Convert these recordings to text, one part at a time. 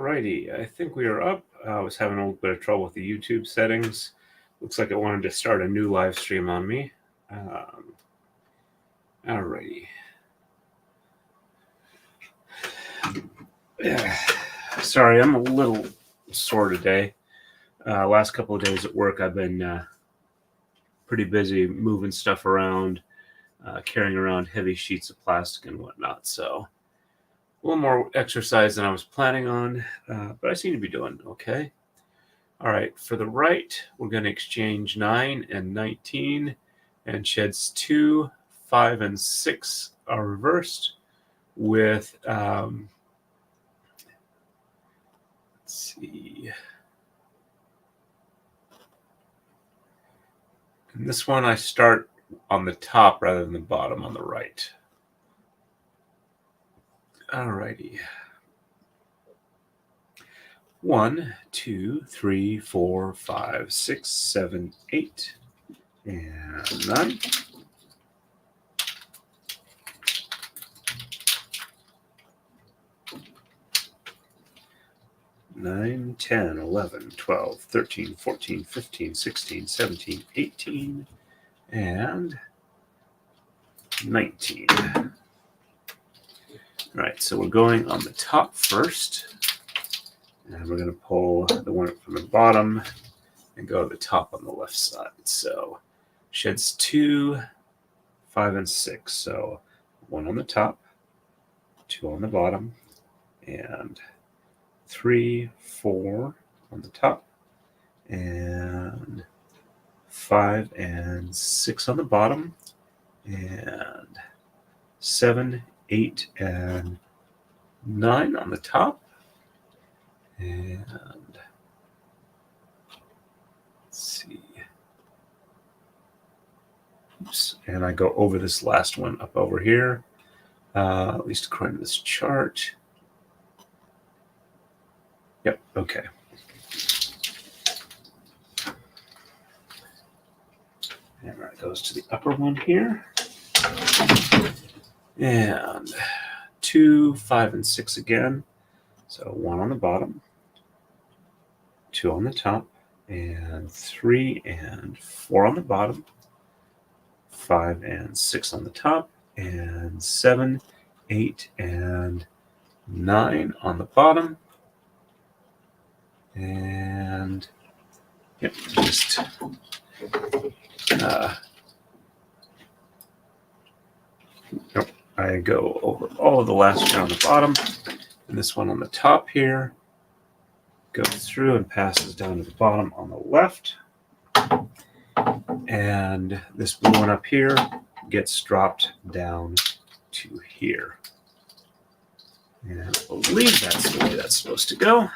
Alrighty, I think we are up. I was having a little bit of trouble with the YouTube settings. Looks like it wanted to start a new live stream on me. Alrighty. Sorry, I'm a little sore today. Last couple of days at work, I've been pretty busy moving stuff around, carrying around heavy sheets of plastic and whatnot. So a little more exercise than I was planning on, but I seem to be doing okay. All right, for the right, we're going to exchange 9 and 19, and sheds 2, 5, and 6 are reversed with, let's see. And this one I start on the top rather than the bottom on the right. Alrighty. 1, 2, 3, 4, 5, 6, 7, 8, and 9. Nine, 10, 11, 12, 13, 14, 15, 16, 17, 18, and 19. All right, so we're going on the top first. And we're going to pull the one from the bottom and go to the top on the left side. So sheds 2, 5, and 6. So 1 on the top, 2 on the bottom, and 3, 4 on the top, and 5 and 6 on the bottom, and 7, 8, and 9 on the top. And let's see. Oops. And I go over this last one up over here, at least according to this chart. Yep, okay. And that goes to the upper one here. And 2, 5, and 6 again. So 1 on the bottom, 2 on the top, and 3 and 4 on the bottom, 5 and 6 on the top, and 7, 8, and 9 on the bottom. And yep, just nope, I go over all of the last one on the bottom. And this one on the top here goes through and passes down to the bottom on the left. And this blue one up here gets dropped down to here. And I believe that's the way that's supposed to go.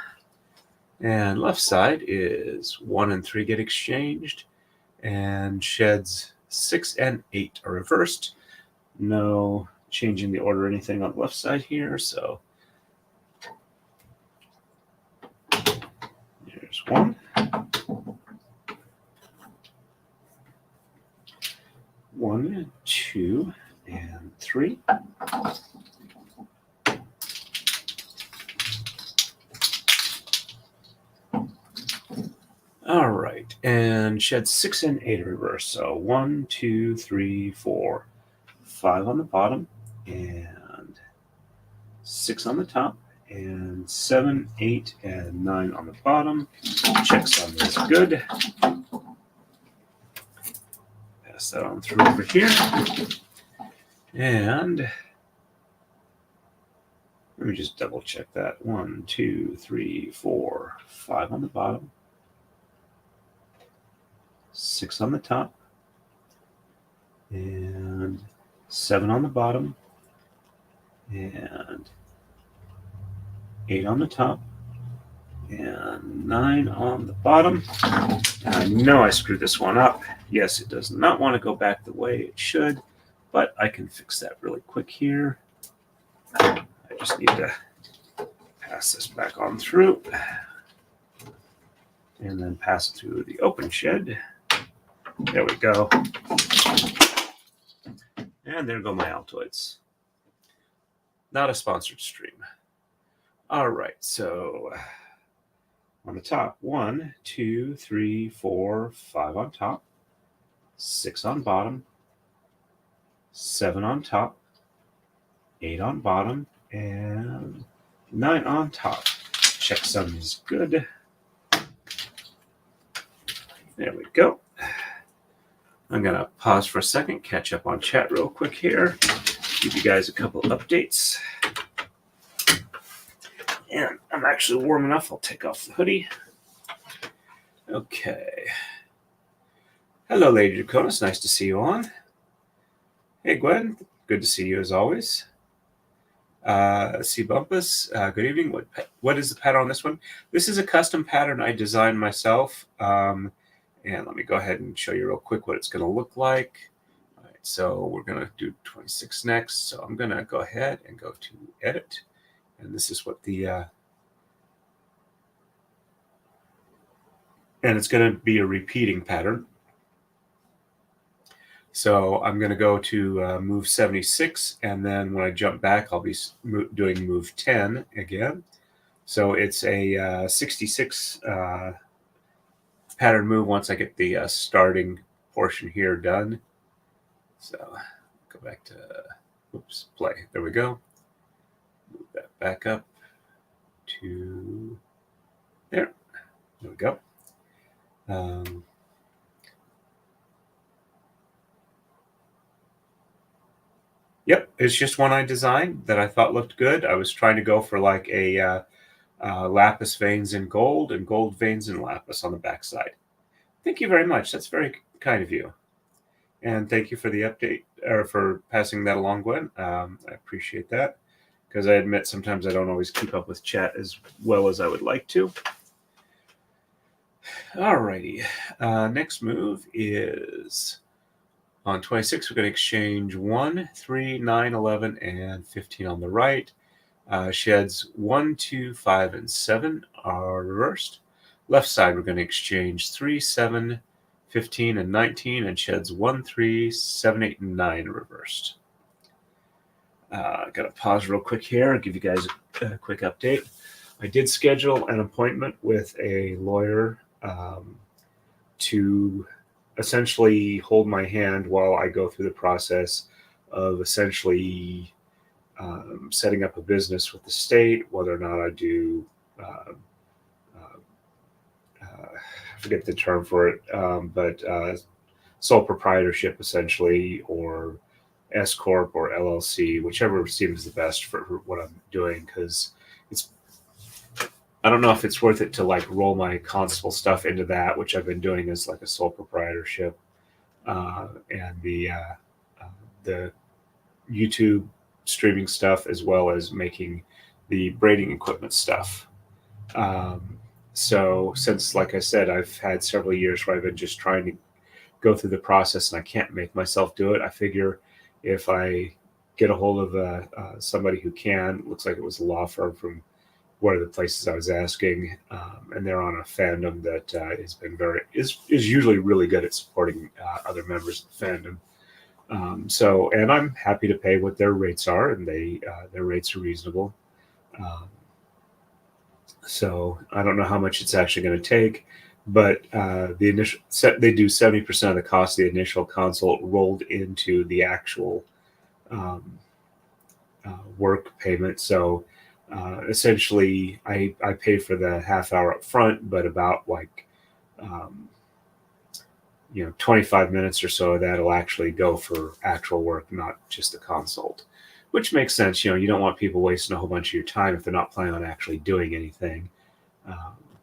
And left side is 1 and 3 get exchanged. And sheds 6 and 8 are reversed. No changing the order or anything on the left side here. So there's 1. 1, 2, and 3. All right, and shed 6 and 8 reverse. So 1, 2, 3, 4, 5 on the bottom, and 6 on the top, and 7, 8, and 9 on the bottom. Checksum is good. Pass that on through over here. And let me just double check that. 1, 2, 3, 4, 5 on the bottom, 6 on the top, and 7 on the bottom, and 8 on the top, and 9 on the bottom. And I know I screwed this one up. Yes, it does not want to go back the way it should, but I can fix that really quick here. I just need to pass this back on through and then pass it through the open shed. There we go. And there go my Altoids. Not a sponsored stream. All right, so on the top, 1, 2, 3, 4, 5 on top, 6 on bottom, 7 on top, 8 on bottom, and 9 on top. Checksum is good. There we go. I'm going to pause for a second, catch up on chat real quick here, give you guys a couple updates. And I'm actually warm enough, I'll take off the hoodie. Okay. Hello, Lady Draconis, nice to see you on. Hey, Gwen, good to see you as always. See Bumpus, good evening. What is the pattern on this one? This is a custom pattern I designed myself. And let me go ahead and show you real quick what it's going to look like. All right, so we're going to do 26 next. So I'm going to go ahead and go to Edit. And this is what the... and it's going to be a repeating pattern. So I'm going to go to move 76. And then when I jump back, I'll be doing move 10 again. So it's a 66... pattern move once I get the starting portion here done. So go back to, oops, play. There we go. Move that back up to there. There we go. Yep, it's just one I designed that I thought looked good. I was trying to go for like a lapis veins in gold and gold veins in lapis on the backside. Thank you very much. That's very kind of you. And thank you for the update, or for passing that along, Gwen. I appreciate that, because I admit sometimes I don't always keep up with chat as well as I would like to. Alrighty. Next move is on 26. We're going to exchange 1, 3, 9, 11, and 15 on the right. Sheds 1, 2, 5, and 7 are reversed. Left side, we're going to exchange 3, 7, 15, and 19, and sheds 1, 3, 7, 8, and 9 reversed. Got to pause real quick here and give you guys a quick update. I did schedule an appointment with a lawyer to essentially hold my hand while I go through the process of essentially setting up a business with the state, whether or not I do, I forget the term for it, but sole proprietorship essentially, or S Corp or LLC, whichever seems the best for what I'm doing, because I don't know if it's worth it to like roll my constable stuff into that, which I've been doing as like a sole proprietorship, and the YouTube streaming stuff, as well as making the braiding equipment stuff. So since, like I said, I've had several years where I've been just trying to go through the process and I can't make myself do it, I figure if I get a hold of somebody who can, looks like it was a law firm from one of the places I was asking, and they're on a fandom that has been is usually really good at supporting other members of the fandom. So, and I'm happy to pay what their rates are, and their rates are reasonable. So I don't know how much it's actually going to take, but the initial they do 70% of the cost of the initial consult rolled into the actual work payment. So essentially, I pay for the half hour up front, but about like 25 minutes or so of that'll actually go for actual work, not just the consult, which makes sense. You don't want people wasting a whole bunch of your time if they're not planning on actually doing anything.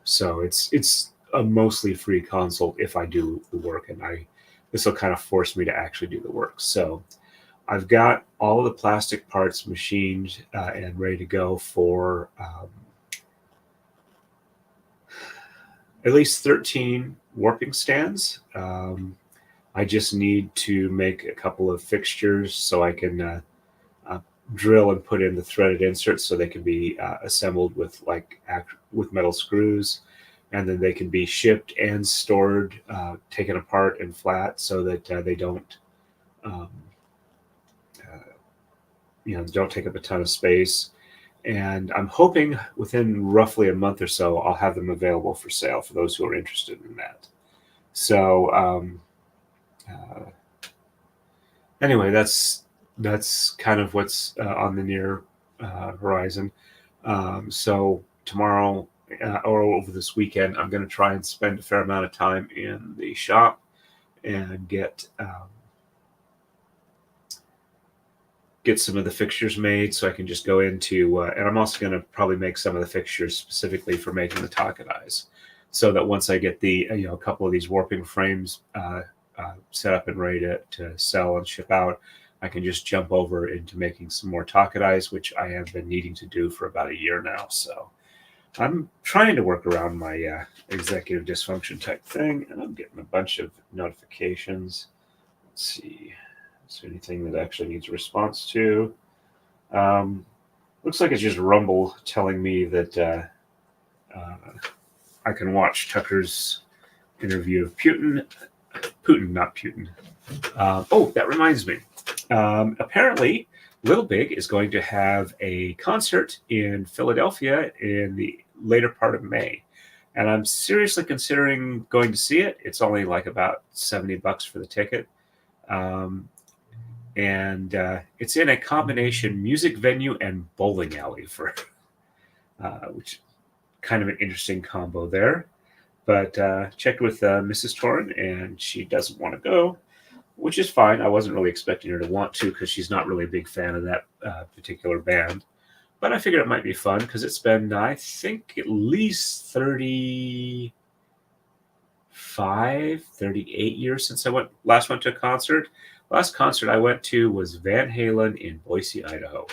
So it's a mostly free consult if I do the work, and this will kind of force me to actually do the work. So I've got all of the plastic parts machined and ready to go for at least 13 warping stands. I just need to make a couple of fixtures so I can drill and put in the threaded inserts so they can be assembled with with metal screws, and then they can be shipped and stored, taken apart and flat, so that they don't don't take up a ton of space. And I'm hoping within roughly a month or so, I'll have them available for sale for those who are interested in that. So anyway, that's kind of what's on the near horizon. So tomorrow or over this weekend, I'm going to try and spend a fair amount of time in the shop and get some of the fixtures made, so I can just go into, and I'm also going to probably make some of the fixtures specifically for making the Taka-Dais, so that once I get the a couple of these warping frames set up and ready to sell and ship out, I can just jump over into making some more Taka-Dais, which I have been needing to do for about a year now. So I'm trying to work around my executive dysfunction type thing, and I'm getting a bunch of notifications. Let's see. Is there anything that actually needs a response to? Looks like it's just Rumble telling me that I can watch Tucker's interview of Putin, not Putin. Oh, that reminds me. Apparently, Little Big is going to have a concert in Philadelphia in the later part of May. And I'm seriously considering going to see it. It's only like about $70 for the ticket. And it's in a combination music venue and bowling alley for, which kind of an interesting combo there. But checked with Mrs. Torrin, and she doesn't want to go, which is fine. I wasn't really expecting her to want to because she's not really a big fan of that particular band. But I figured it might be fun because it's been, I think, at least 38 years since I last went to a concert. Last concert I went to was Van Halen in Boise, Idaho.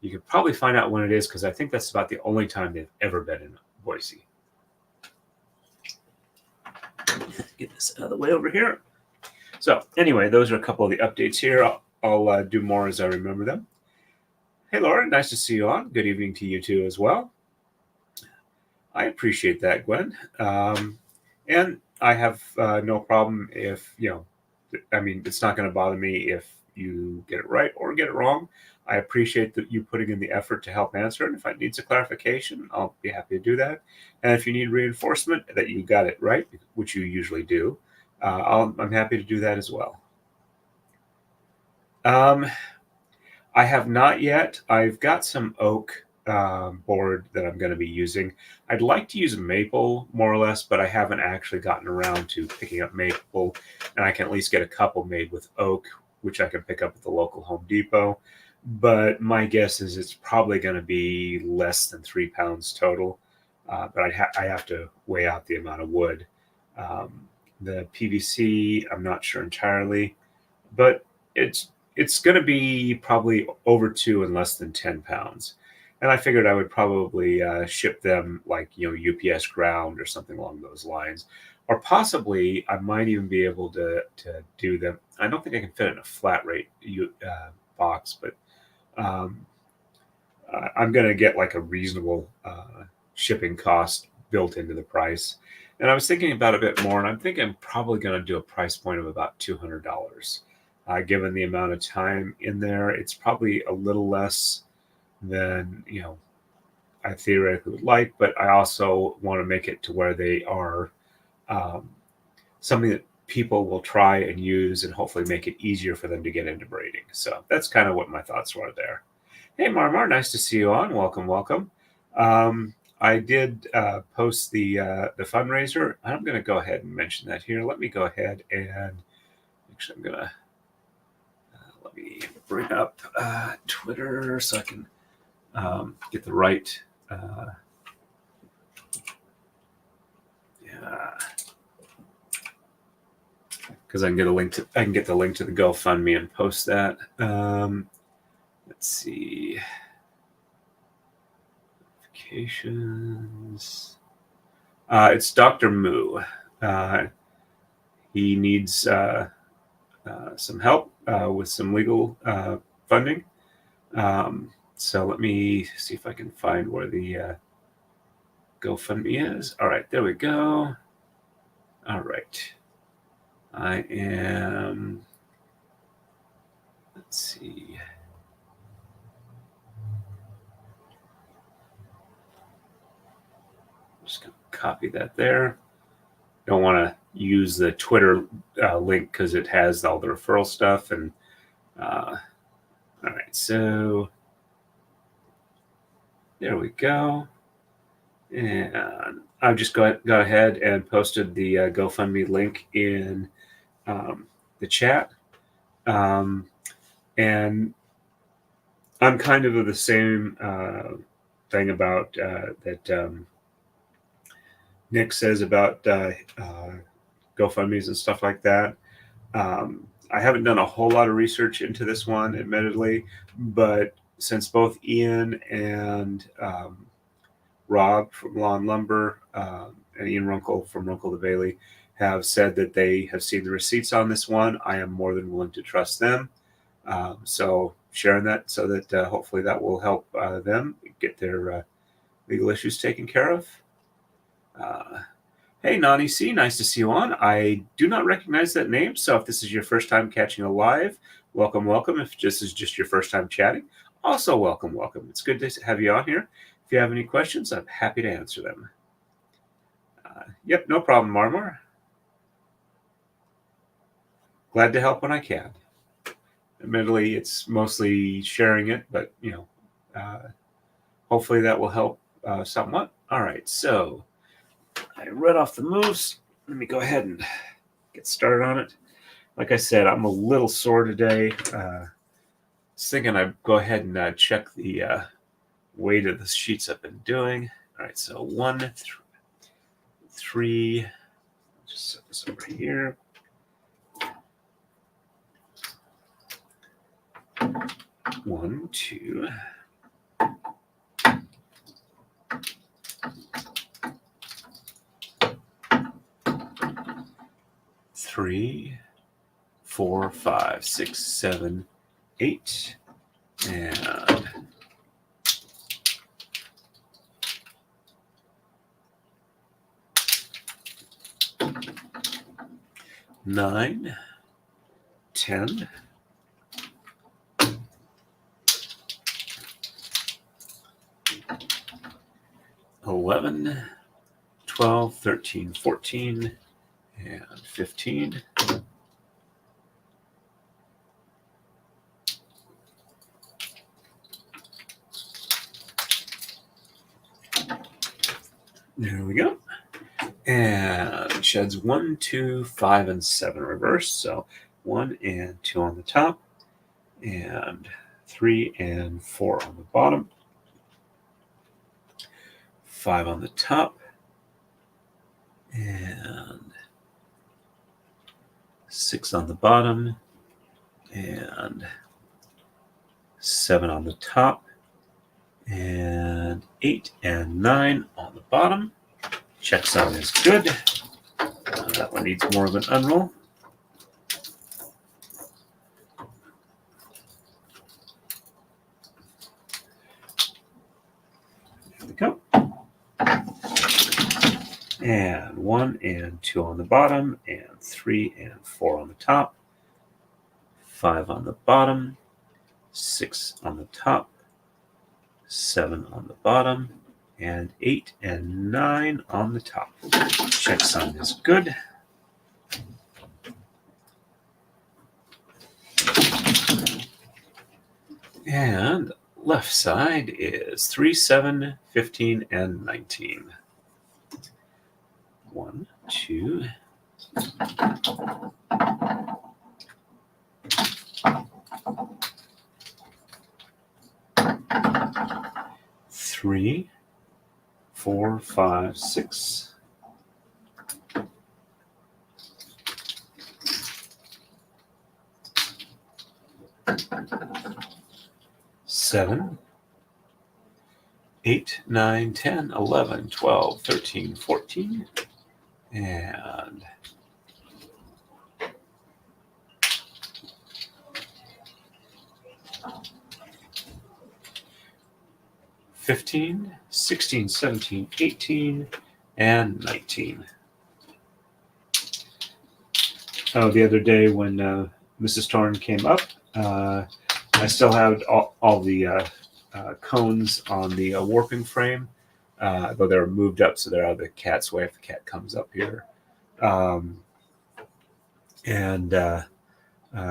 You could probably find out when it is because I think that's about the only time they've ever been in Boise. Get this out of the way over here. So anyway, those are a couple of the updates here. I'll do more as I remember them. Hey, Laura, nice to see you on. Good evening to you too as well. I appreciate that, Gwen. And I have no problem if, it's not going to bother me if you get it right or get it wrong. I appreciate that you putting in the effort to help answer it. If it needs a clarification, I'll be happy to do that. And if you need reinforcement that you got it right, which you usually do, I'm happy to do that as well. I have not yet. I've got some oak board that I'm going to be using. I'd like to use maple more or less, but I haven't actually gotten around to picking up maple, and I can at least get a couple made with oak, which I can pick up at the local Home Depot. But my guess is it's probably going to be less than 3 pounds total. But I have to weigh out the amount of wood. The PVC, I'm not sure entirely, but it's going to be probably over 2 and less than 10 pounds. And I figured I would probably ship them like, UPS ground or something along those lines. Or possibly I might even be able to do them. I don't think I can fit in a flat rate box, but I'm going to get like a reasonable shipping cost built into the price. And I was thinking about it a bit more, and I'm thinking I'm probably going to do a price point of about $200. Given the amount of time in there, it's probably a little less than I theoretically would like, but I also want to make it to where they are something that people will try and use and hopefully make it easier for them to get into braiding. So that's kind of what my thoughts were there. Hey, Marmar, nice to see you on. Welcome. I did post the fundraiser. I'm going to go ahead and mention that here. Let me go ahead and actually I'm going to let me bring up Twitter so I can get the right. Because I can get the link to the GoFundMe and post that. Let's see. Notifications. It's Dr. Moo. He needs some help with some legal funding. So let me see if I can find where the GoFundMe is. All right, there we go. All right. I am, let's see. copy that there. Don't want to use the Twitter link because it has all the referral stuff. And all right, so there we go. And I've just got ahead and posted the GoFundMe link in the chat. And I'm kind of the same thing about that Nick says about GoFundMes and stuff like that. I haven't done a whole lot of research into this one, admittedly, but since both Ian and Rob from Lawn Lumber and Ian Runkle from Runkle the Bailey have said that they have seen the receipts on this one, I am more than willing to trust them. So sharing that so that hopefully that will help them get their legal issues taken care of. Hey, Nani C, nice to see you on. I do not recognize that name, so if this is your first time catching a live, welcome, welcome. If this is just your first time chatting, also welcome, welcome. It's good to have you on here. If you have any questions, I'm happy to answer them. Yep, no problem, Marmor. Glad to help when I can. Admittedly, it's mostly sharing it, but, you know, hopefully that will help somewhat. All right, so I read off the moves. Let me go ahead and get started on it. Like I said, I'm a little sore today. I was thinking I'd go ahead and check the weight of the sheets I've been doing. All right, so 1, 3. Just set this over here. 1, 2. 3, 4, 5, 6, 7, 8, and 9, 10, 11, 12, 13, 14, and 15. There we go. And sheds 1, 2, 5, and 7 reverse. So 1 and 2 on the top, and 3 and 4 on the bottom. 5 on the top, and 6 on the bottom, and 7 on the top, and 8 and 9 on the bottom. Checksum is good. That one needs more of an unroll. There we go. And 1 and 2 on the bottom, and 3 and 4 on the top, 5 on the bottom, 6 on the top, 7 on the bottom, and 8 and 9 on the top. Checksum is good. And left side is 3, 7, 15, and 19. 1, 2, 3, 4, 5, 6. 7, 8, 9, 10, 11, 12, 13, 14, and 15, 16, 17, 18, and 19. Oh, the other day when Mrs. Torn came up, I still had all the cones on the warping frame. though they're moved up so they're out of the cat's way if the cat comes up here.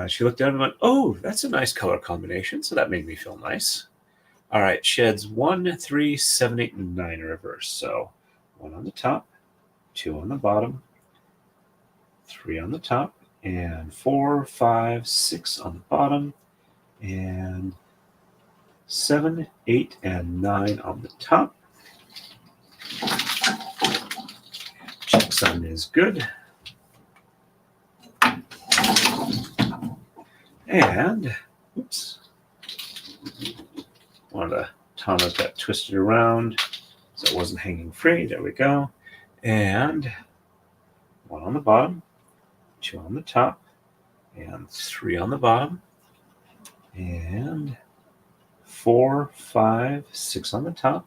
She looked down and went, oh, that's a nice color combination. So that made me feel nice. All right, sheds 1, 3, 7, 8, and 9 in reverse. So 1 on the top, 2 on the bottom, 3 on the top, and 4, 5, 6 on the bottom, and 7, 8, and 9 on the top. Checksum is good. And, oops, wanted to tonic that twisted around so it wasn't hanging free. There we go. And 1 on the bottom, 2 on the top, and 3 on the bottom, and 4, 5, 6 on the top,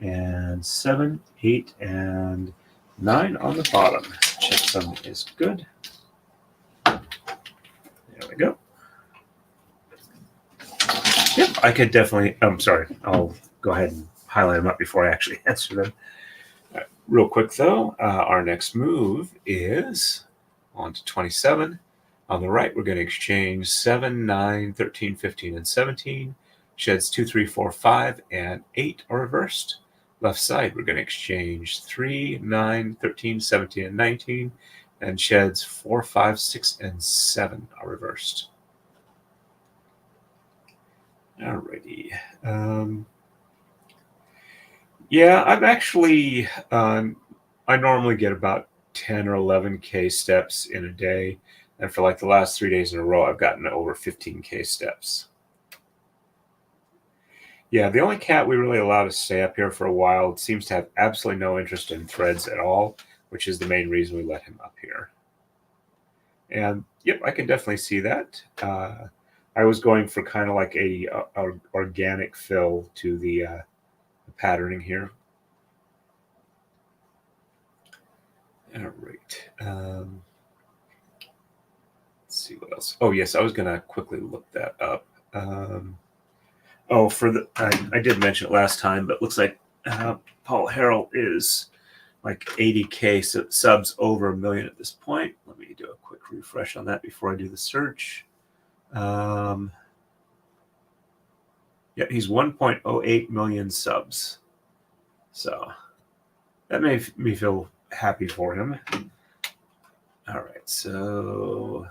and 7, 8, and 9 on the bottom. Checksum is good. There we go. Yep, I could definitely. I'm sorry. I'll go ahead and highlight them up before I actually answer them. Real quick, though, our next move is on to 27. On the right, we're going to exchange 7, 9, 13, 15, and 17. Sheds 2, 3, 4, 5, and 8 are reversed. Left side, we're going to exchange 3, 9, 13, 17, and 19. And sheds 4, 5, 6, and 7 are reversed. Alrighty. Yeah, I'm actually, I normally get about 10 or 11K steps in a day. And for like the last 3 days in a row, I've gotten over 15K steps. Yeah, the only cat we really allow to stay up here for a while seems to have absolutely no interest in threads at all, which is the main reason we let him up here. And yep, I can definitely see that. I was going for kind of like a organic fill to the patterning here. All right. Let's see what else. Oh, yes, I was going to quickly look that up. I did mention it last time, but it looks like Paul Harrell is like 80K subs over 1 million at this point. Let me do a quick refresh on that before I do the search. Yeah, he's 1.08 million subs. So that made me feel happy for him. All right, so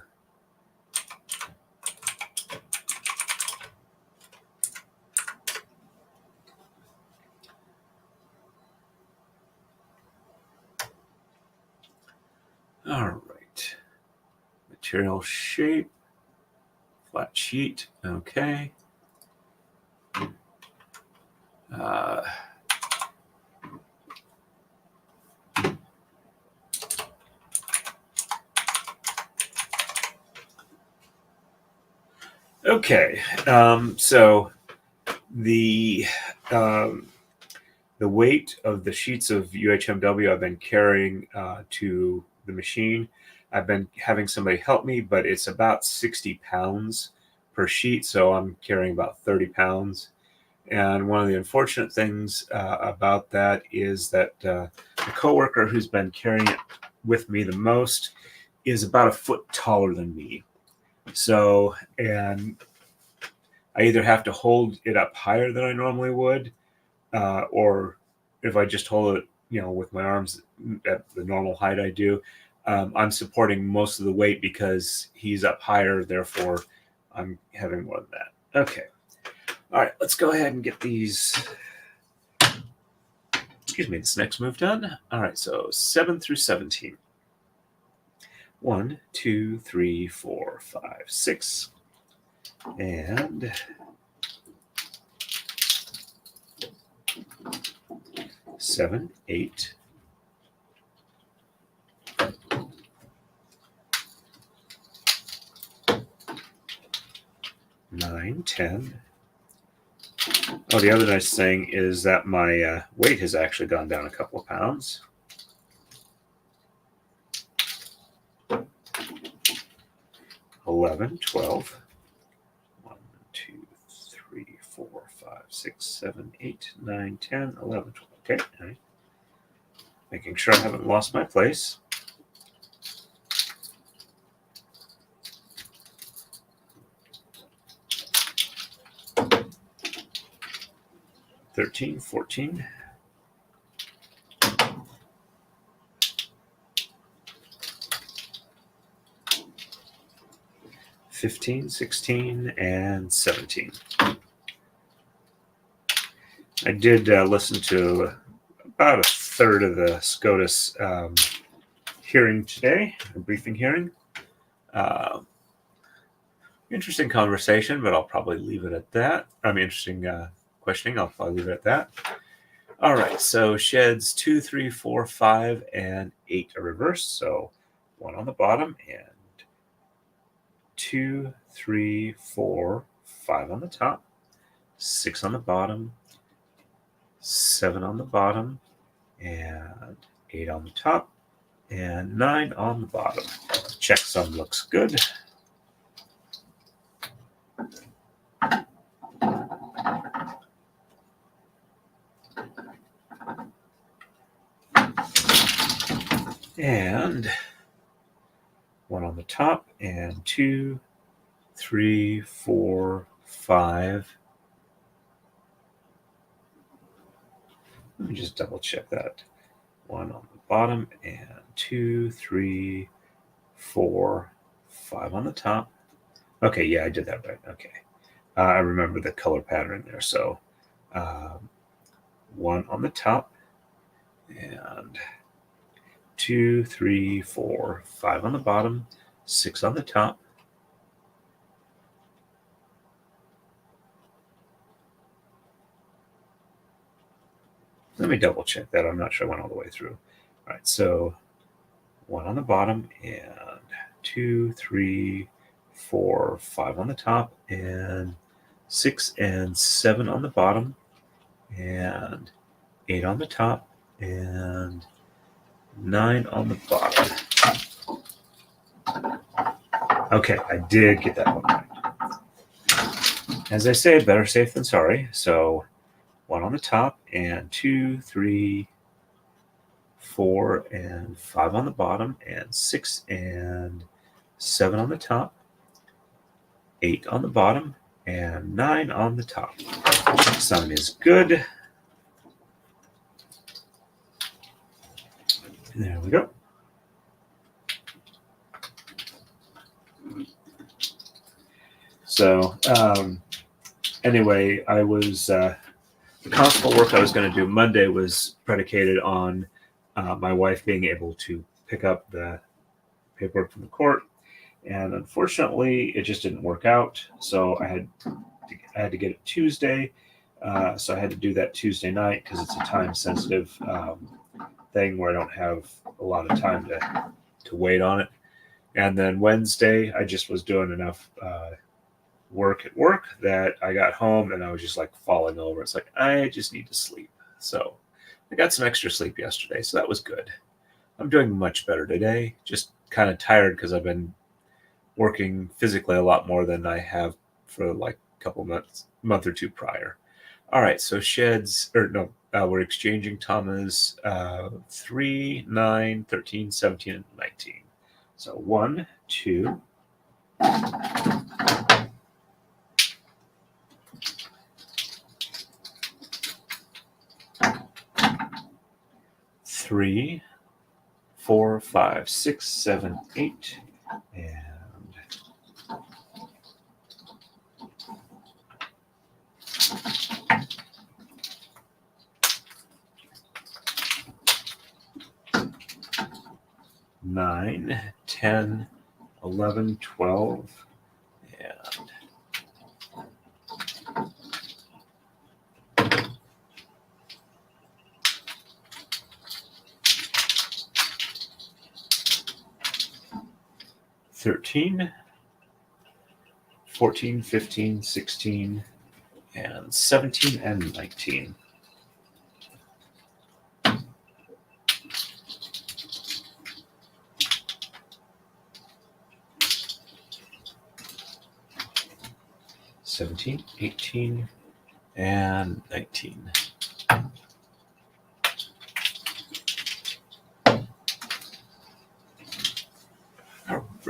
all right. Material shape, flat sheet, okay. Okay, so the weight of the sheets of UHMW I've been carrying to the machine, I've been having somebody help me, but it's about 60 pounds per sheet, so I'm carrying about 30 pounds. And one of the unfortunate things about that is that the coworker who's been carrying it with me the most is about a foot taller than me. So, and I either have to hold it up higher than I normally would, or if I just hold it, with my arms at the normal height I do, I'm supporting most of the weight because he's up higher. Therefore, I'm having more than that. Okay. All right, let's go ahead and get this next move done. All right, so 7 through 17. 1, 2, 3, 4, 5, 6. And 7, 8. 9, 10. Oh, the other nice thing is that my weight has actually gone down a couple of pounds. 11, 12. 1, 2, 3, 4, 5, 6, 7, 8, 9, 10, 11, 12. Okay, all right. Making sure I haven't lost my place. 13, 14. 15, 16, and 17. I did listen to about a third of the SCOTUS hearing today, a briefing hearing. Interesting conversation, but I'll probably leave it at that. Interesting questioning. I'll probably leave it at that. All right, so sheds 2, 3, 4, 5, and 8 are reversed. So 1 on the bottom and 2, 3, 4, 5 on the top, 6 on the bottom, 7 on the bottom, and 8 on the top, and 9 on the bottom. Checksum looks good. And 1 on the top, and 2, 3, 4, 5. Let me just double check that. 1 on the bottom, and 2, 3, 4, 5 on the top. Okay, yeah, I did that right. Okay. I remember the color pattern there. So 1 on the top, and 2, 3, 4, 5 on the bottom, 6 on the top. Let me double check that. I'm not sure I went all the way through. All right, so 1 on the bottom, and 2, 3, 4, 5 on the top, and 6 and 7 on the bottom, and 8 on the top, and 9 on the bottom. Okay, I did get that one right. As I say, better safe than sorry. So 1 on the top, and 2, 3, 4, and 5 on the bottom, and 6 and 7 on the top, 8 on the bottom, and 9 on the top. Sum is good. There we go. So anyway, I was the constable work I was going to do Monday was predicated on my wife being able to pick up the paperwork from the court, and unfortunately, it just didn't work out. So I had to get it Tuesday. So I had to do that Tuesday night because it's a time-sensitive thing where I don't have a lot of time to wait on it. And then Wednesday, I just was doing enough work at work that I got home and I was just like falling over. It's like, I just need to sleep. So I got some extra sleep yesterday, so that was good. I'm doing much better today. Just kind of tired because I've been working physically a lot more than I have for like a couple months, month or two prior. All right, so we're exchanging Tama's 3, 9, 13, 17, and 19. So 1, 2. 3, 4, 5, 6, 7, 8, and 9, 10, 11, 12, and 13, 14, 15, 16, and 17, and 19. $17, $18, and $19.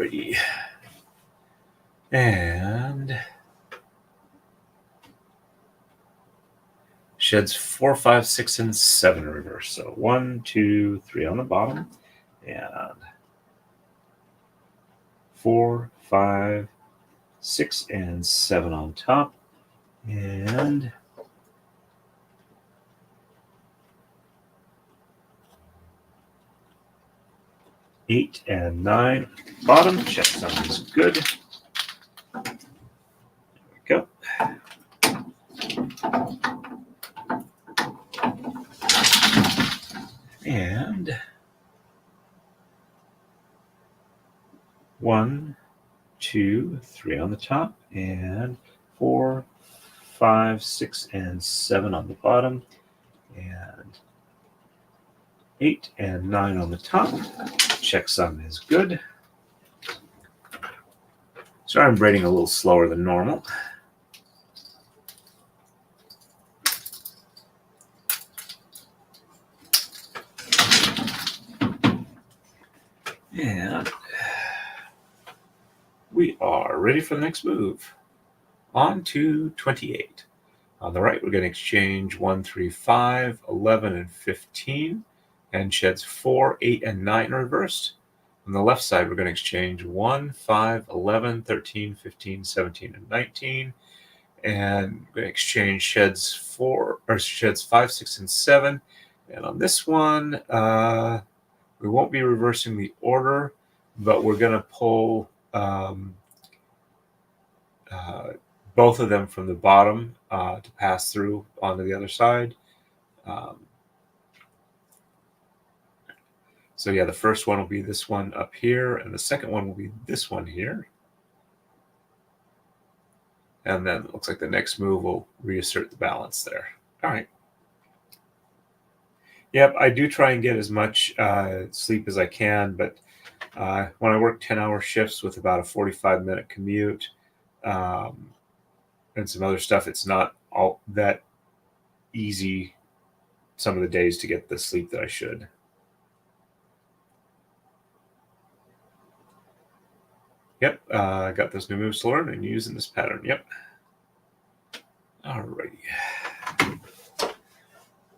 Alrighty. And sheds 4, 5, 6, and 7 in reverse. So 1, 2, 3 on the bottom, and 4, 5, 6, and 7 on top, and 8 and 9 bottom. Check sounds good. There we go. And 1, 2, 3 on the top, and 4, 5, 6, and 7 on the bottom, and 8 and 9 on the top. Checksum is good. Sorry, I'm braiding a little slower than normal. And we are ready for the next move. On to 28. On the right, we're going to exchange 1, 3, 5, 11, and 15, and sheds 4, 8, and 9 in reversed. On the left side, we're going to exchange 1, 5, 11, 13, 15, 17, and 19, and we're going to exchange sheds 5, 6, and 7. And on this one, we won't be reversing the order, but we're going to pull both of them from the bottom to pass through onto the other side. So yeah, the first one will be this one up here, and the second one will be this one here. And then it looks like the next move will reassert the balance there. All right. Yep, I do try and get as much sleep as I can, but when I work 10-hour shifts with about a 45-minute commute and some other stuff, it's not all that easy some of the days to get the sleep that I should. Yep, I got those new moves to learn and use in this pattern. Yep. Alrighty.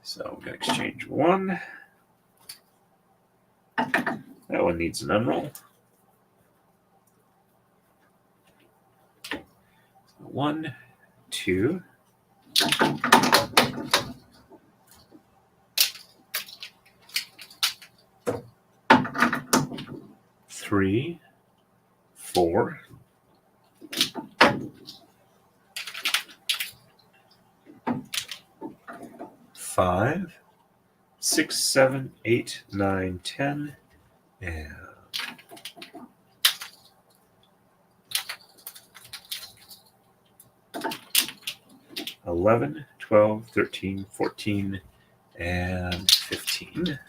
So I'm going to exchange 1. That one needs an unroll. 1, 2. 3, 4. 5, 6, 7, 8, 9, 10, and 11, 12, 13, 14, and 15.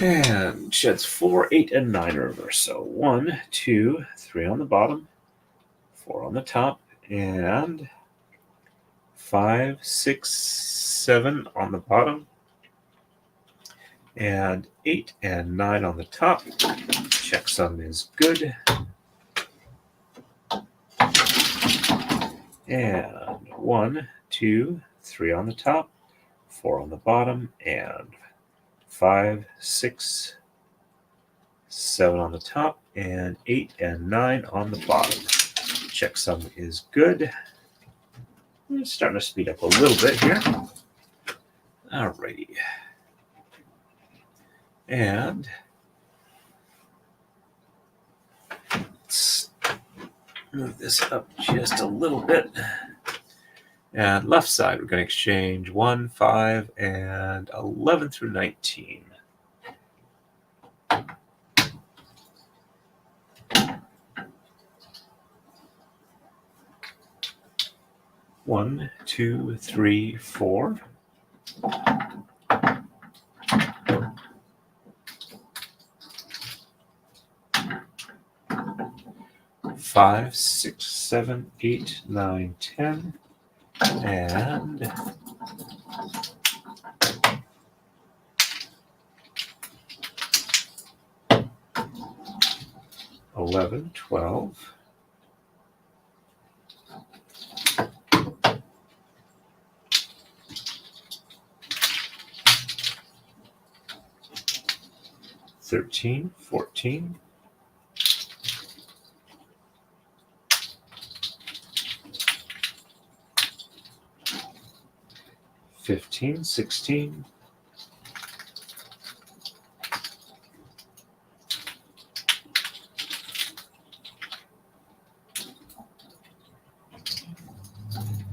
And sheds 4, 8, and 9 in reverse. So 1, 2, 3 on the bottom, 4 on the top, and 5, 6, 7 on the bottom, and 8 and 9 on the top. Checksum is good. And 1, 2, 3 on the top, 4 on the bottom, and 5, 6, 7 on the top, and 8 and 9 on the bottom. Checksum is good. I'm starting to speed up a little bit here. Alrighty. And let's move this up just a little bit. And left side, we're going to exchange 1, 5, and 11 through 19. One, 2, 3, 4. 5, 6, 7, 8, 9, 10, and 11, 12. 13, 14. 15, 16.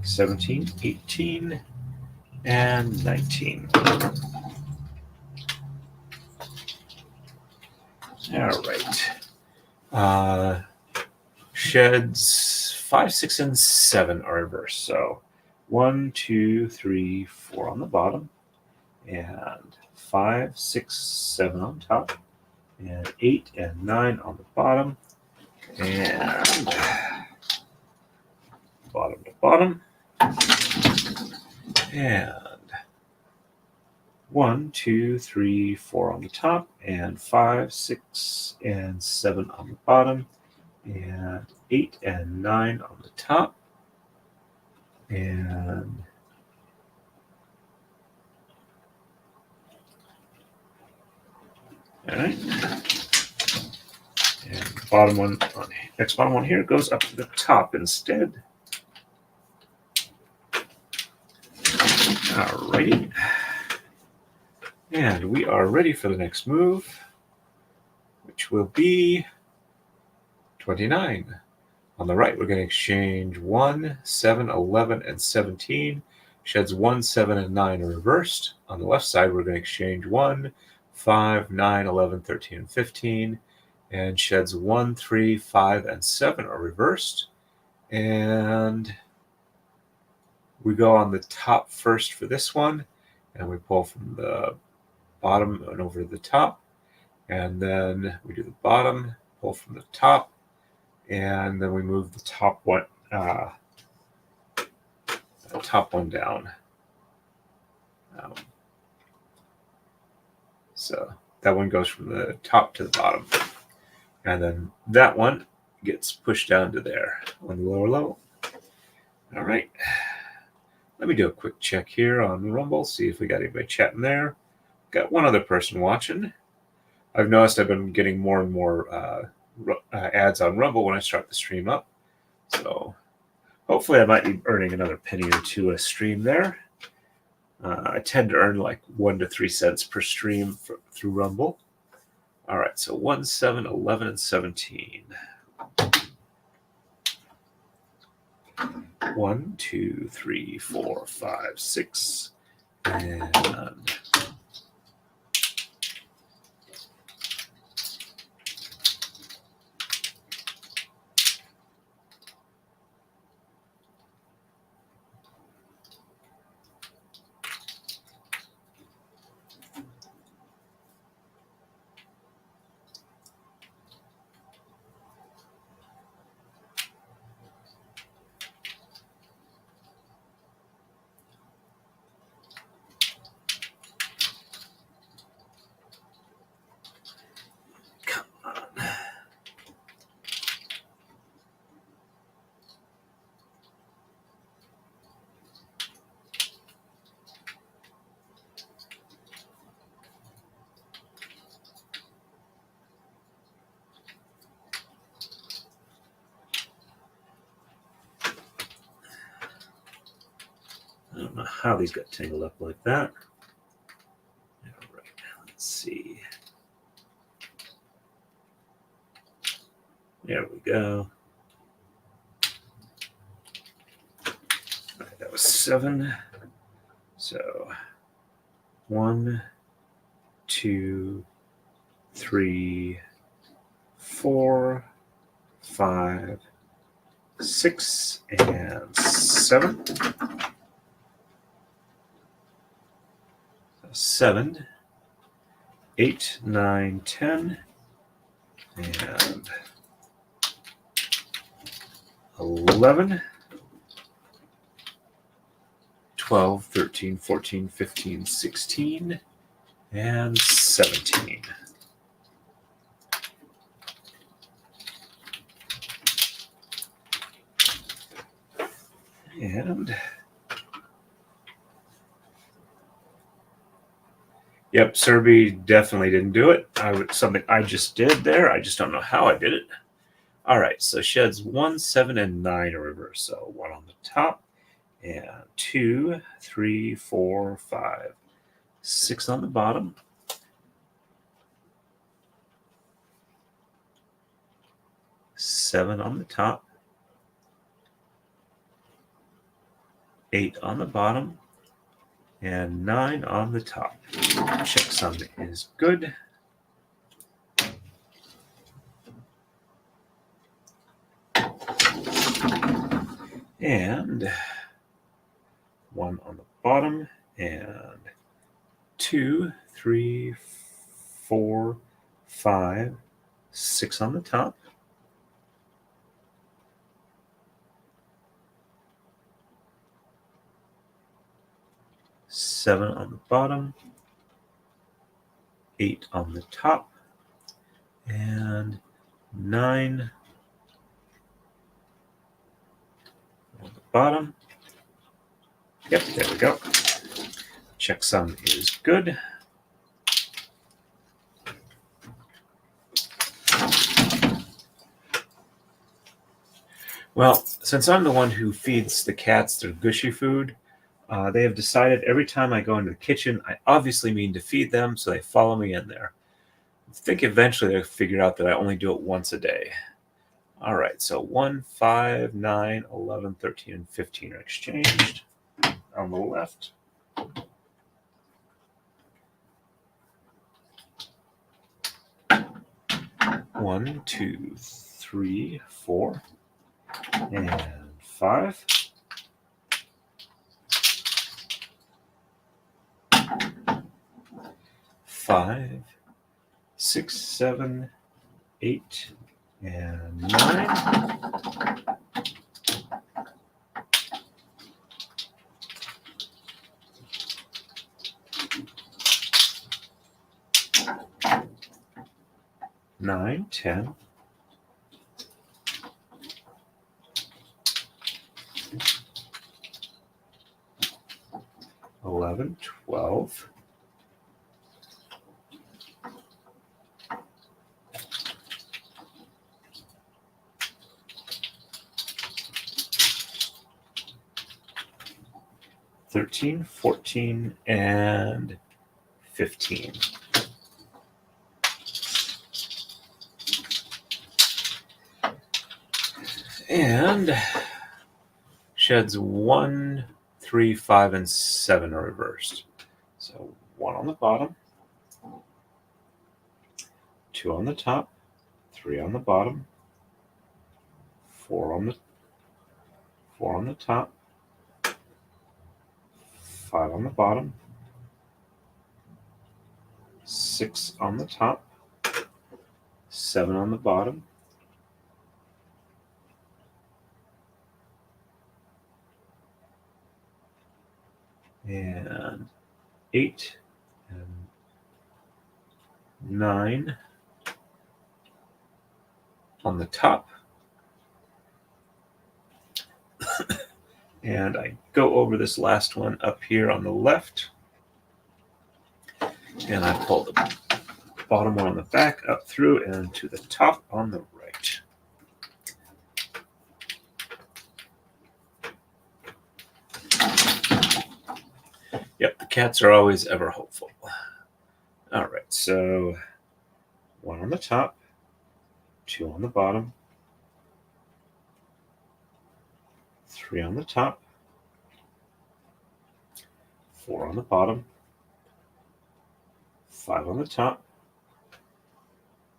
17, 18, and 19. All right. Sheds 5, 6, and 7 are reversed. So 1, 2, 3, 4 on the bottom, and 5, 6, 7 on top, and 8 and 9 on the bottom, and bottom to bottom, and 1, 2, 3, 4 on the top, and 5, 6, and 7 on the bottom, and 8 and 9 on the top, and all right. And the bottom one, next bottom one here goes up to the top instead. All righty. And we are ready for the next move, which will be 29. On the right, we're going to exchange 1, 7, 11, and 17. Sheds 1, 7, and 9 are reversed. On the left side, we're going to exchange 1, 5, 9, 11, 13, and 15. And sheds 1, 3, 5, and 7 are reversed. And we go on the top first for this one, and we pull from the bottom and over to the top. And then we do the bottom, pull from the top, and then we move the top one down. So that one goes from the top to the bottom. And then that one gets pushed down to there on the lower level. All right. Let me do a quick check here on Rumble, see if we got anybody chatting there. Got one other person watching. I've noticed I've been getting more and more ads on Rumble when I start the stream up. So hopefully I might be earning another penny or two a stream there. I tend to earn like 1 to 3 cents per stream through Rumble. All right, so 1, 7, 11, and 17. 1, 2, 3, 4, 5, 6, and I don't know how these got tangled up like that. All right, let's see. There we go. All right, that was 7. So 1, 2, 3, 4, 5, 6, and 7. 7, 8, 9, 10, and 11, 12, 13, 14, 15, 16, and 17. And yep, Serby definitely didn't do it. Something I just did there. I just don't know how I did it. All right, so sheds 1, 7, and 9 in reverse. So 1 on the top, and 2, 3, 4, 5, 6 on the bottom. 7 on the top, 8 on the bottom, and 9 on the top. Checksum is good. And 1 on the bottom, and 2, 3, 4, 5, 6 on the top. 7 on the bottom, 8 on the top, and 9 on the bottom. Yep, there we go. Checksum is good. Well, since I'm the one who feeds the cats their gushy food, they have decided every time I go into the kitchen, I obviously mean to feed them, so they follow me in there. I think eventually they'll figure out that I only do it once a day. All right, so 1, 5, 9, 11, 13, and 15 are exchanged on the left. One, 2, 3, 4, and 5. Five, 6, 7, 8, and 9. Nine, 10. 11, 12. 13, 14, and 15. And sheds 1, 3, 5, and 7 are reversed. So 1 on the bottom, 2 on the top, 3 on the bottom, 4 on the top, 5 on the bottom, 6 on the top, 7 on the bottom, 8 and 9 on the top. And I go over this last one up here on the left, and I pull the bottom one on the back up through and to the top on the right. Yep, the cats are always ever hopeful. All right, so 1 on the top, 2 on the bottom, 3 on the top, 4 on the bottom, 5 on the top,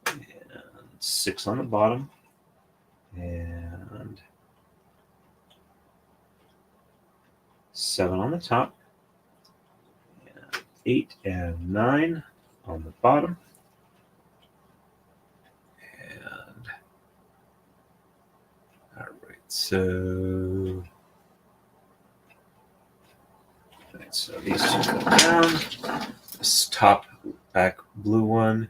and 6 on the bottom, and 7 on the top, and 8 and 9 on the bottom, and all right, so these two go down. This top back blue one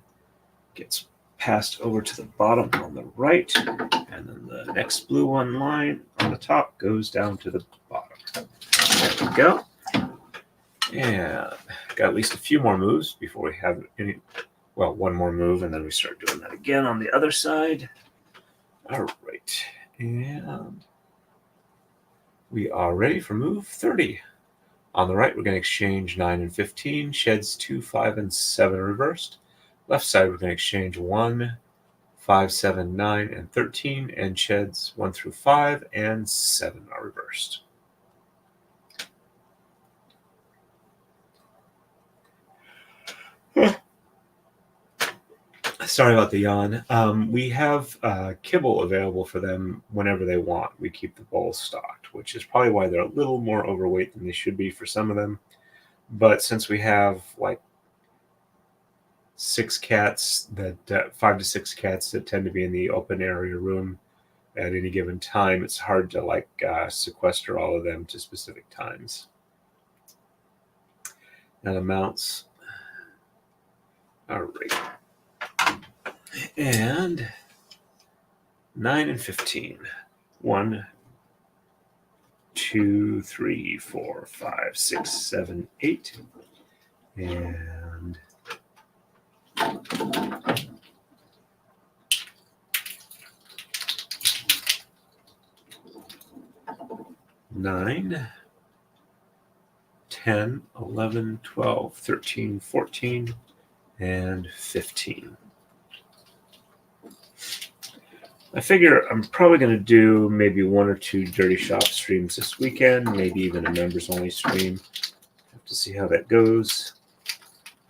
gets passed over to the bottom on the right, and then the next blue one line on the top goes down to the bottom. There we go. And got at least a few more moves before we have any. Well, one more move, and then we start doing that again on the other side. All right, and we are ready for move 30. On the right, we're going to exchange 9 and 15, sheds 2, 5, and 7 reversed. Left side, we're going to exchange 1, 5, 7, 9, and 13, and sheds 1 through 5 and 7 are reversed. Sorry about the yawn. We have kibble available for them whenever they want. We keep the bowls stocked, which is probably why they're a little more overweight than they should be for some of them. But since we have like 6 cats, that 5 to 6 cats that tend to be in the open area room at any given time, it's hard to like sequester all of them to specific times. That amounts. All right. And 9 and 15. 1, 2, 3, 4, 5, 6, 7, 8. And 9, 10, 11, 12, 13, 14, and 15. I figure I'm probably going to do maybe 1 or 2 Dirty Shop streams this weekend, maybe even a members-only stream. Have to see how that goes.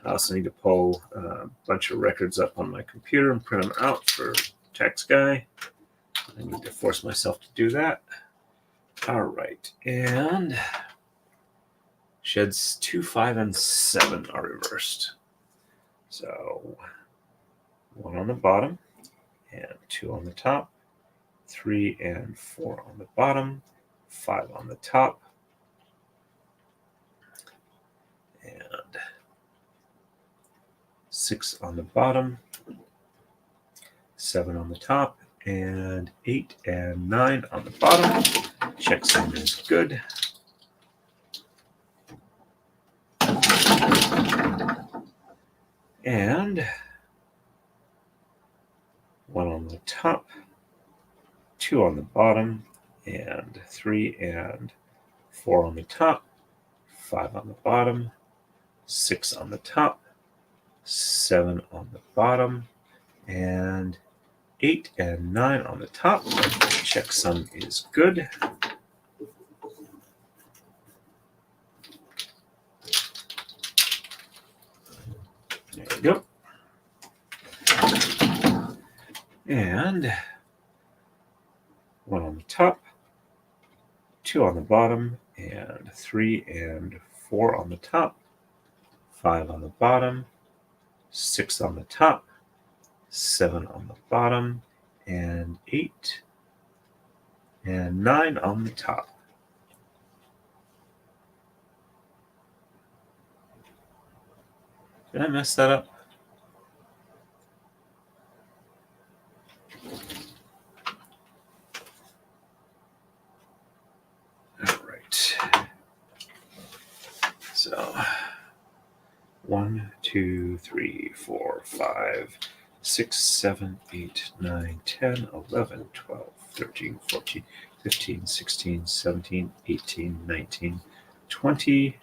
I also need to pull a bunch of records up on my computer and print them out for Tax Guy. I need to force myself to do that. All right, and sheds 2, 5, and 7 are reversed. So 1 on the bottom, and 2 on the top, 3 and 4 on the bottom, 5 on the top, and 6 on the bottom, 7 on the top, and 8 and 9 on the bottom. Checksum is good. And 1 on the top, 2 on the bottom, and 3 and 4 on the top, 5 on the bottom, 6 on the top, 7 on the bottom, and 8 and 9 on the top. Checksum is good. There we go. And 1 on the top, 2 on the bottom, and 3 and 4 on the top, 5 on the bottom, 6 on the top, 7 on the bottom, and 8 and 9 on the top. Did I mess that up? All right. So 1, 2, 3, 4, 5, 6, 7, 8, 9, 10, 11, 12, 13, 14, 15, 16, 17, 18, 19, 20.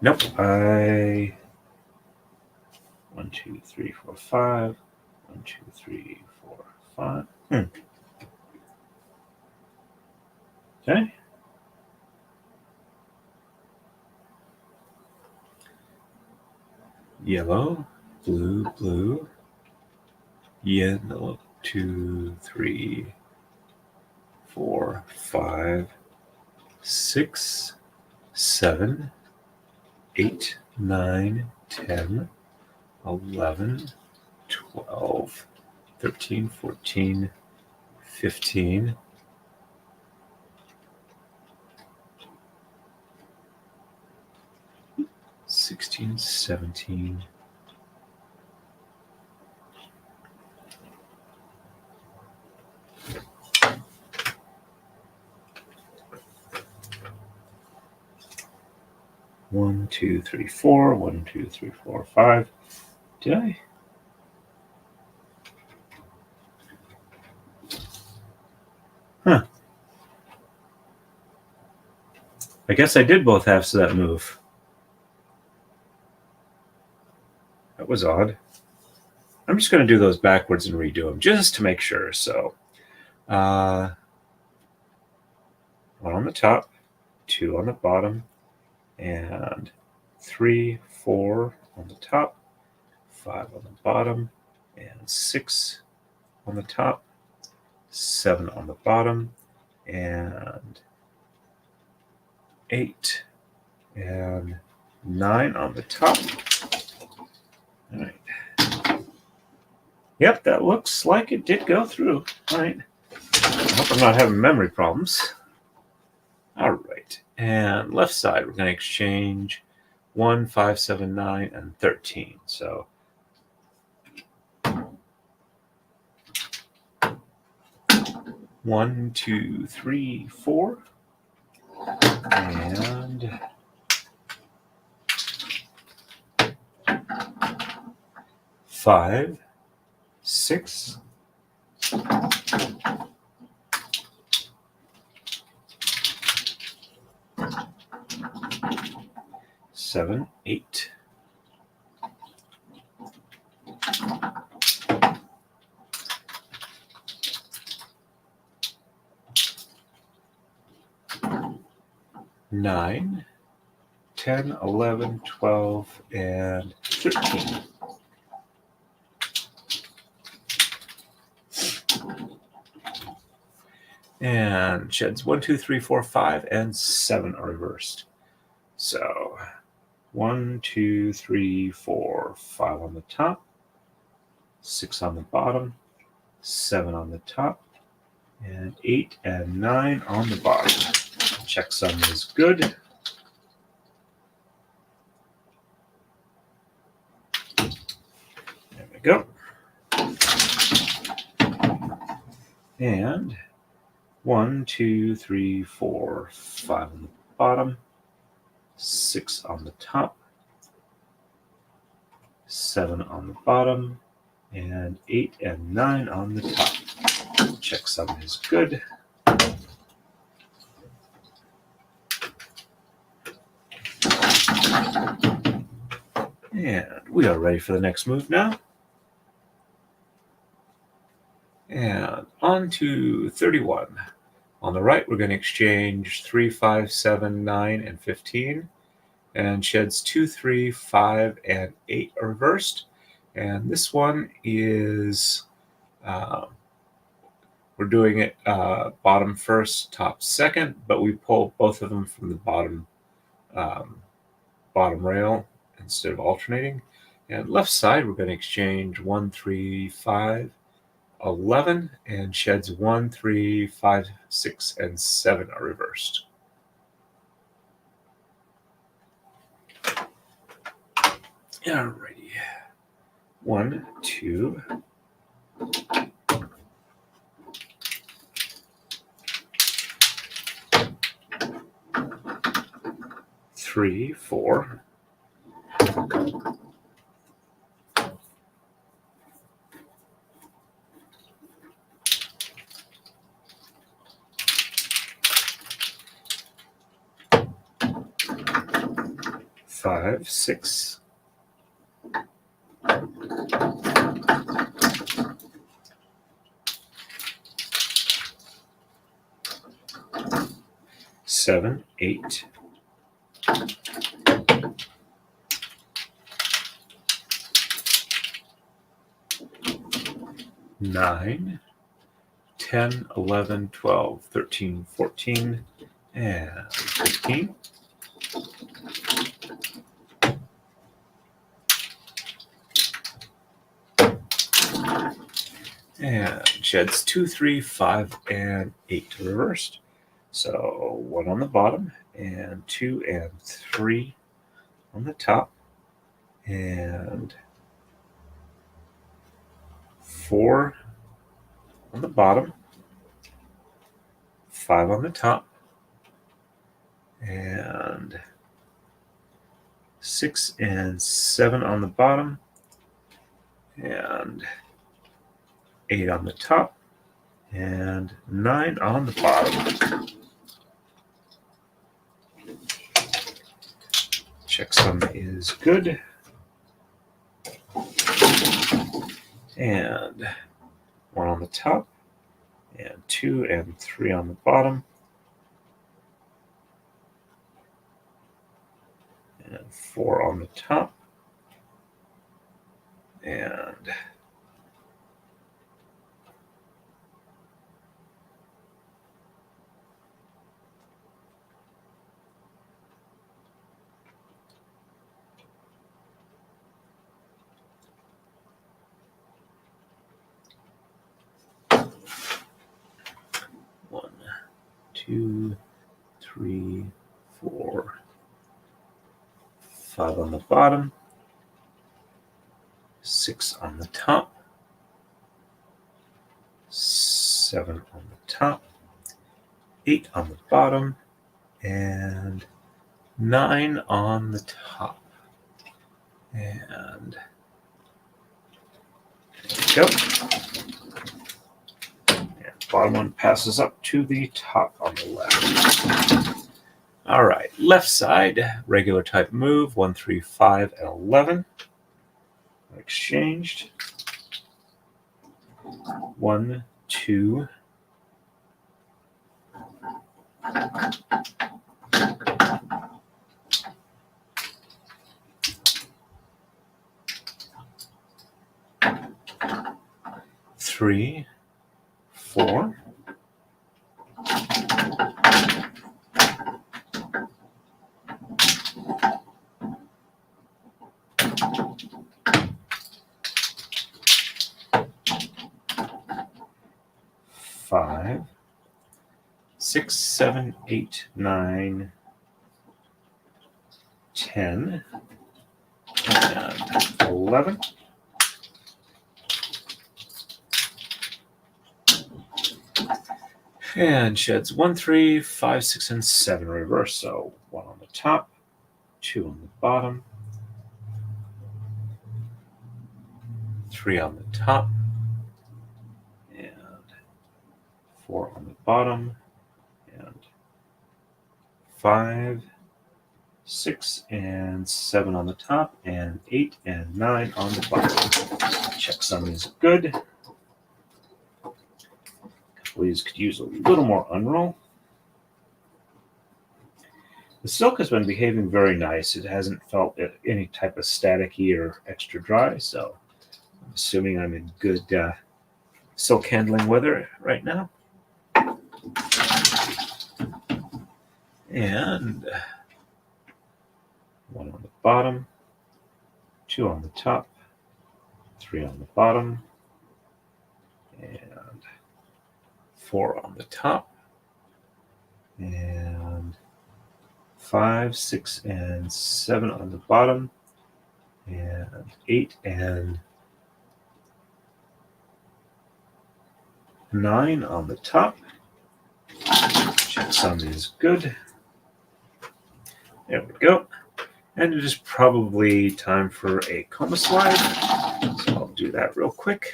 Nope. 1, 2, 3, 4, 5. 1, 2, 3, 4, 5. Okay. Yellow, blue, blue, yellow, 2, 3, 4, 5, 6, 7, 8, 9, 10, 11, 12, 13, 14, 15, 16, 17, 18, 1, 2, 3, 4. 1, 2, 3, 4, 5. Did I? Huh. I guess I did both halves of that move. That was odd. I'm just going to do those backwards and redo them just to make sure. So 1 on the top, 2 on the bottom, and 3, 4 on the top, 5 on the bottom, and 6 on the top, 7 on the bottom, and 8 and 9 on the top. All right. Yep, that looks like it did go through. All right. I hope I'm not having memory problems. All right. And left side, we're going to exchange 1, 5, 7, 9, and 13. So 1, 2, 3, 4. And 5, 6, 7, 8. 9, 10, 11, 12, and 13. And sheds 1, 2, 3, 4, 5, and 7 are reversed. So 1, 2, 3, 4, 5 on the top, 6 on the bottom, 7 on the top, and 8 and 9 on the bottom. Checksum is good. There we go. And 1, 2, 3, 4, 5 on the bottom, 6 on the top, 7 on the bottom, and 8 and 9 on the top. Checksum is good. And we are ready for the next move now. And on to 31. On the right, we're going to exchange 3, 5, 7, 9, and 15. And sheds 2, 3, 5, and 8 are reversed. And this one is, we're doing it bottom first, top second, but we pull both of them from the bottom rail instead of alternating. And left side, we're going to exchange 1, 3, 5, 11, and sheds 1, 3, 5, 6, and 7 are reversed. Alrighty. 1, 2. 3, 4. 5, 6. 7, 8. 9, 10, 11, 12, 13, 14, and 15. And sheds 2, 3, 5, and 8 reversed. So 1 on the bottom, and 2 and 3 on the top, and 4 on the bottom, 5 on the top, and 6 and 7 on the bottom, and 8 on the top, and 9 on the bottom. Checksum is good. And 1 on the top, and 2 and 3 on the bottom, and 4 on the top, and 1, 2, 3, 4, 5 on the bottom, 6 on the top, 7 on the top, 8 on the bottom, and 9 on the top. And there we go. And bottom one passes up to the top on the left. All right, left side, regular type move, 1, 3, 5, and 11. Exchanged. 1, 2, 3, 4, 5, 6, 7, 8, 9, 10, and 11. And sheds 1, 3, 5, 6, and 7 reverse. So 1 on the top, 2 on the bottom, 3 on the top, and 4 on the bottom, and 5, 6, and 7 on the top, and 8 and 9 on the bottom. Checksum is good. These could use a little more unroll. The silk has been behaving very nice. It hasn't felt any type of staticky or extra dry, so I'm assuming I'm in good silk handling weather right now. And 1 on the bottom, 2 on the top, 3 on the bottom, and 4 on the top, and 5, 6, and 7 on the bottom, and 8 and 9 on the top. Checksum is good. There we go. And it is probably time for a coma slide. So I'll do that real quick.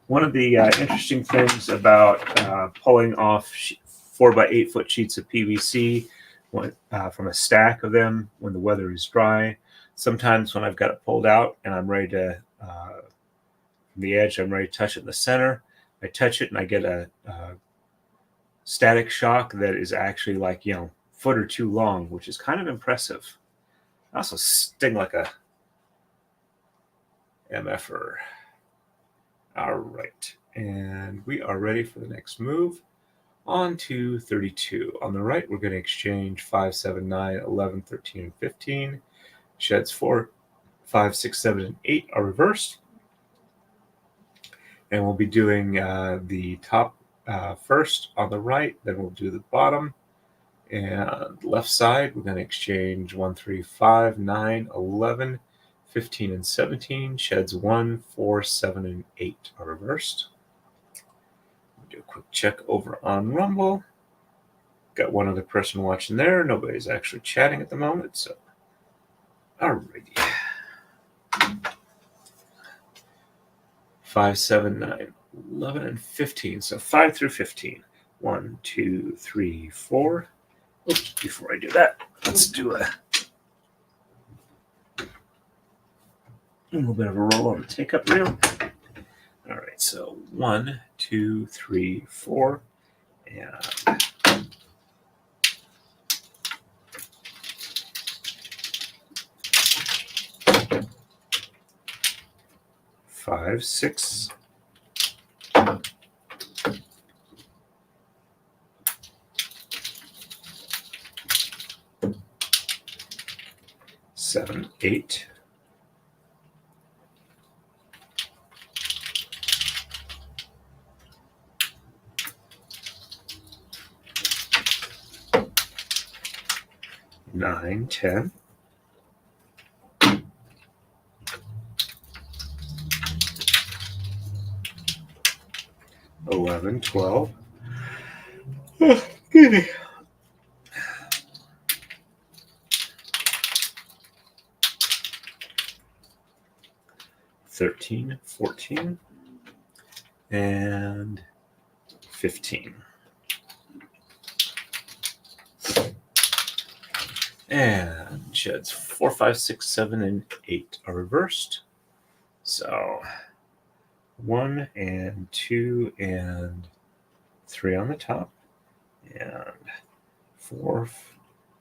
One of the interesting things about pulling off 4 by 8 foot sheets of PVC from a stack of them when the weather is dry, sometimes when I've got it pulled out and I'm ready to, from the edge, I'm ready to touch it in the center, I touch it and I get a static shock that is actually like, foot or 2 long, which is kind of impressive. I also sting like a MFer. All right, and we are ready for the next move. On to 32. On the right, we're going to exchange 5, 7, 9, 11, 13, and 15. Sheds 4, 5, 6, 7, and 8 are reversed. And we'll be doing the top first on the right, then we'll do the bottom. And left side, we're going to exchange 1, 3, 5, 9, 11, 15 and 17. Sheds 1, 4, 7, and 8 are reversed. Do a quick check over on Rumble. Got one other person watching there. Nobody's actually chatting at the moment, so alrighty. 5, 7, 9, 11, and 15. So 5 through 15. 1, 2, 3, 4. Oops, before I do that, let's do a little bit of a roll on the take-up reel. All right, so 1, 2, 3, 4, and 5, 6, 7, 8, 9, 10, 11, 12. Oh, goody. 13, 14, and 15. And sheds 4, 5, 6, 7, and 8 are reversed. So 1 and 2 and 3 on the top, and 4,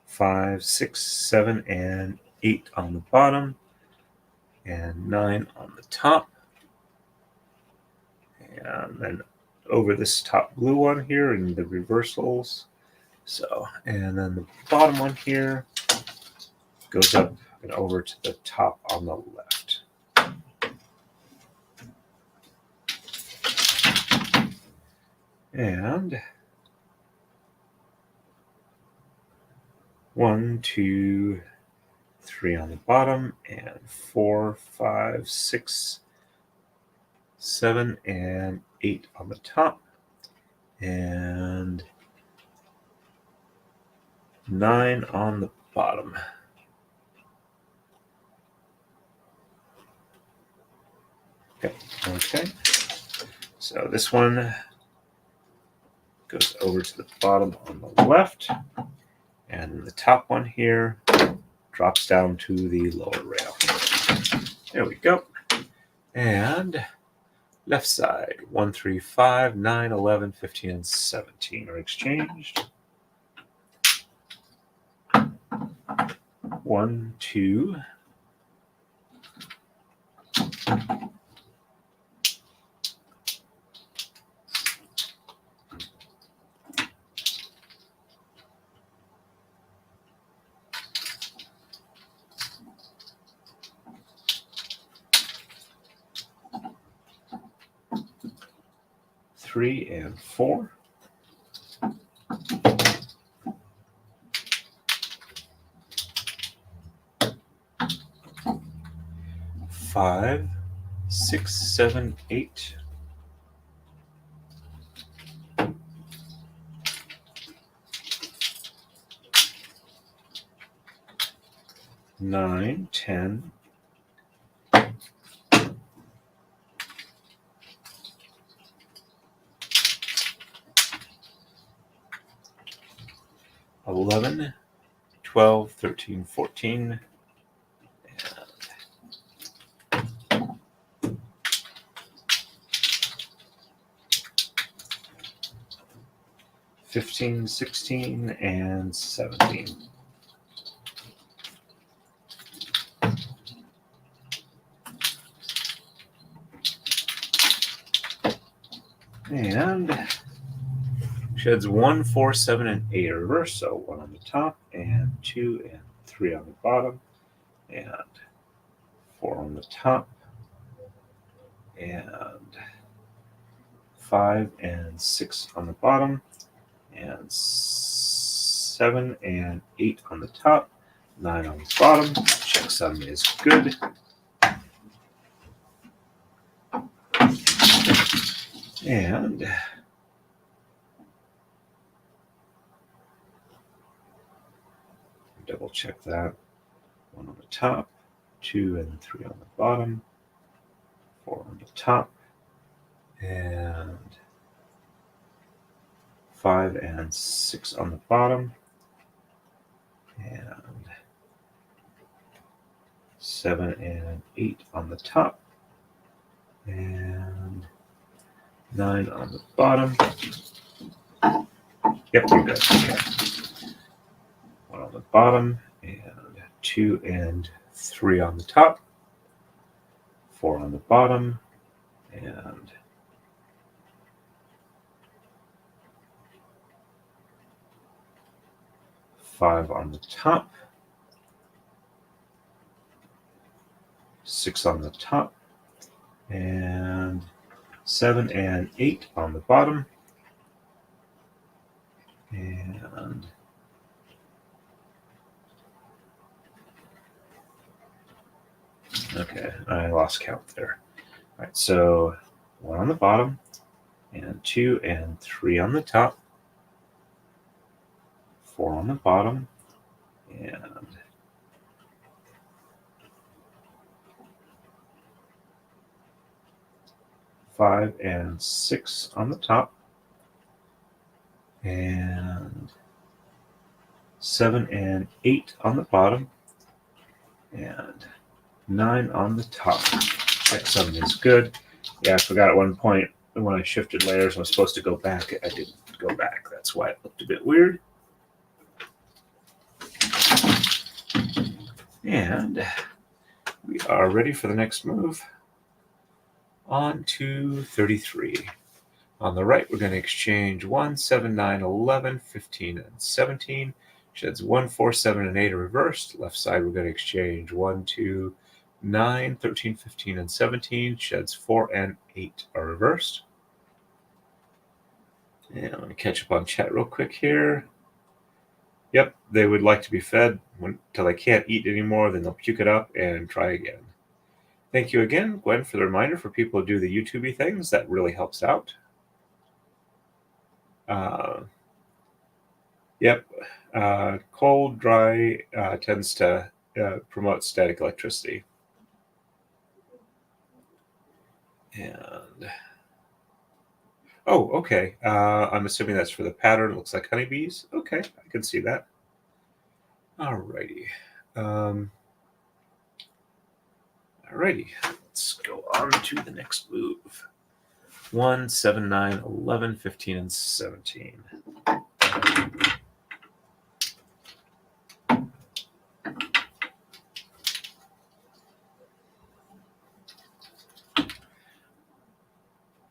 5, 6, 7, and 8 on the bottom, and 9 on the top. And then over this top blue one here in the reversals. So, and then the bottom one here goes up and over to the top on the left. And 1, 2, 3 on the bottom, and 4, 5, 6, 7, and 8 on the top, and 9 on the bottom. Okay. So this one goes over to the bottom on the left, and the top one here drops down to the lower rail. There we go. And left side, 1, 3, 5, 9, 11, 15, and 17 are exchanged. 1, 2, 3 and 4. 5, 6, 7, 8. 9, 10. 11, 12, 13, 14, and 15, 16, and 17. And sheds 1, 4, 7, and 8 are reversed. So 1 on the top, and 2 and 3 on the bottom, and 4 on the top, and 5 and 6 on the bottom, and 7 and 8 on the top, 9 on the bottom. Checksum is good. And double check that. 1 on the top, 2 and 3 on the bottom, 4 on the top, and 5 and 6 on the bottom, and 7 and 8 on the top, and 9 on the bottom. Yep, we're good. Okay. 1 on the bottom, and 2 and 3 on the top, 4 on the bottom, and 5 on the top, 6 on the top, and 7 and 8 on the bottom, and okay, I lost count there. All right, so 1 on the bottom, and 2 and 3 on the top, 4 on the bottom, and 5 and 6 on the top, and 7 and 8 on the bottom, and 9 on the top. Check something is good. Yeah, I forgot at one point when I shifted layers, I was supposed to go back. I didn't go back. That's why it looked a bit weird. And we are ready for the next move. On to 33. On the right, we're going to exchange 1, 7, 9, 11, 15, and 17. Sheds 1, 4, 7, and 8 are reversed. Left side, we're going to exchange 1, 2, 9, 13, 15, and 17. Sheds 4 and 8 are reversed. And I'm going to catch up on chat real quick here. Yep, they would like to be fed until they can't eat anymore. Then they'll puke it up and try again. Thank you again, Gwen, for the reminder for people who do the YouTube-y things. That really helps out. Yep, cold, dry tends to promote static electricity. And oh, okay. I'm assuming that's for the pattern. It looks like honeybees. Okay, I can see that. Alrighty. Alrighty, let's go on to the next move. 1, 7, 9, 11, 15, and 17.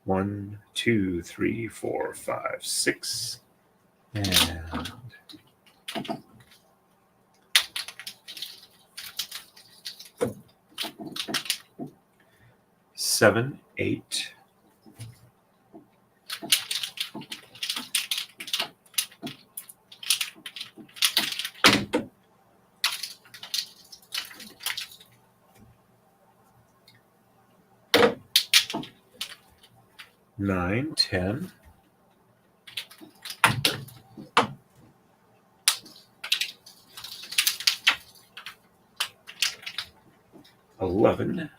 One, 2, 3, 4, 5, 6, and 7, 8. Nine, 10, 11,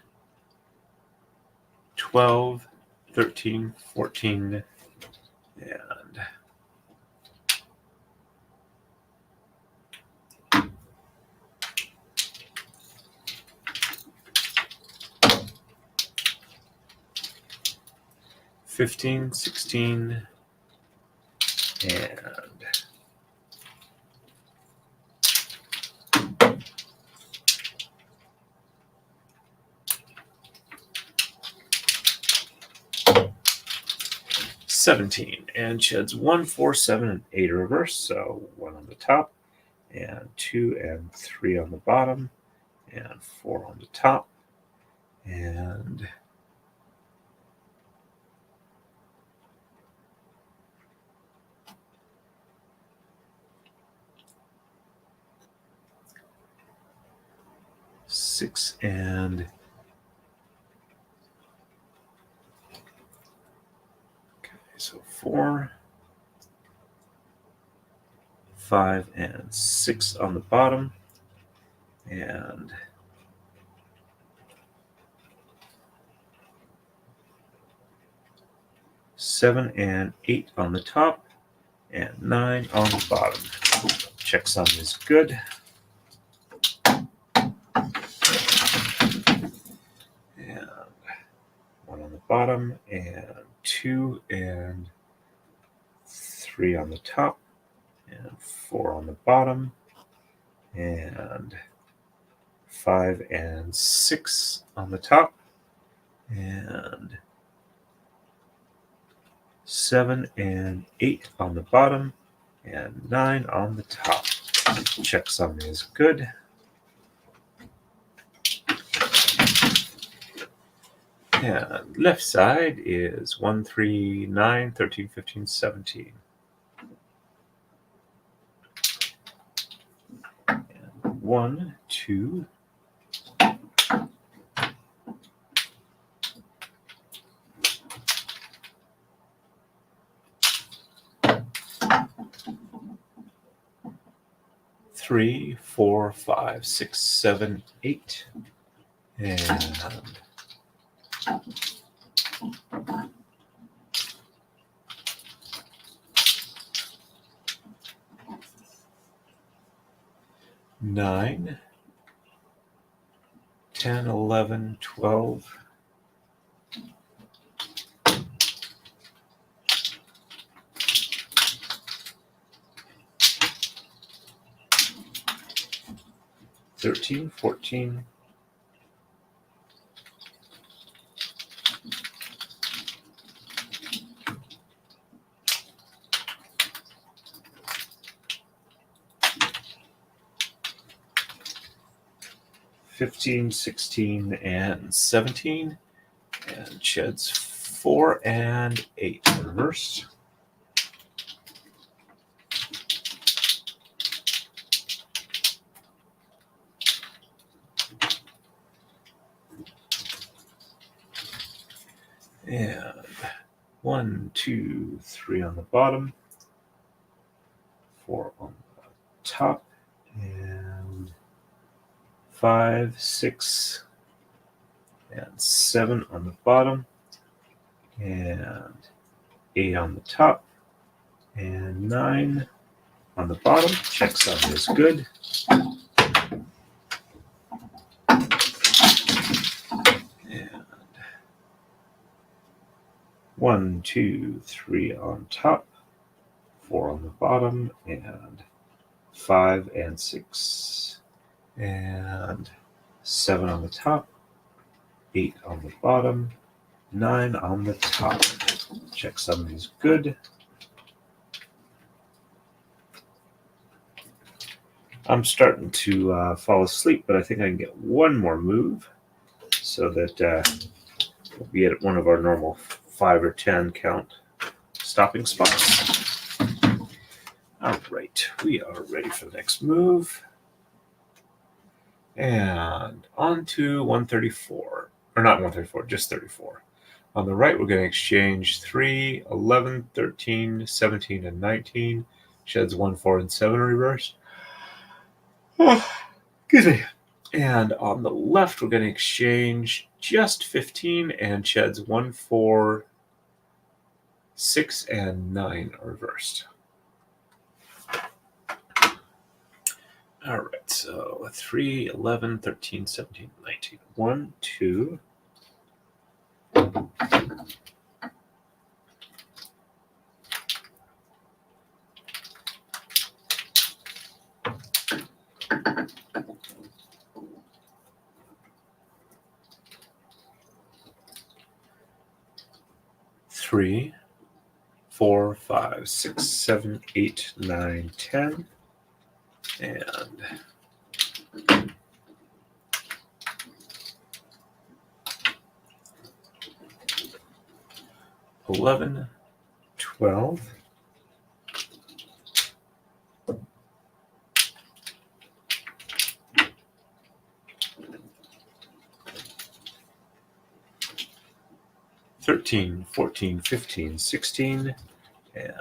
12, 13, 14, and 15, 16, and 17. And sheds 1, 4, 7, and 8 are reversed. So 1 on the top, and 2 and 3 on the bottom, and 4 on the top, and 6 and So 4, 5, and 6 on the bottom, and 7 and 8 on the top, and 9 on the bottom. Checksum is good. And 1 on the bottom, and 2 and 3 on the top, and 4 on the bottom, and 5 and 6 on the top, and 7 and 8 on the bottom, and 9 on the top. Checksum is good. And left side is 1, 3, 9, 13, 15, 17. And 1, 2, 3, 4, 5, 6, 7, 8, and 9, 10, 11, 12, 13, 14, 15, 16, and 17, and sheds 4 and 8 reversed. And 1, 2, 3 on the bottom, 4 on the top, and 5, 6, and 7 on the bottom, and 8 on the top, and 9 on the bottom. Checksum is good. And 1, 2, 3 on top, 4 on the bottom, and 5 and 6, and 7 on the top, 8 on the bottom, 9 on the top. Checksum is good. I'm starting to fall asleep, but I think I can get one more move so that we'll be at one of our normal 5 or 10 count stopping spots. All right, we are ready for the next move. And on to 134, or not 134, just 34. On the right, we're going to exchange 3, 11, 13, 17, and 19. Sheds 1, 4, and 7 reversed. Excuse me. And on the left, we're going to exchange just 15 and sheds 1, 4, 6, and 9 reversed. All right, so 3, 11, 13, 17, 19. 1, 2. 3, 4, 5, 6, 7, 8, 9, 10, and 11, 12, 13, 13, 14, 15, 16, and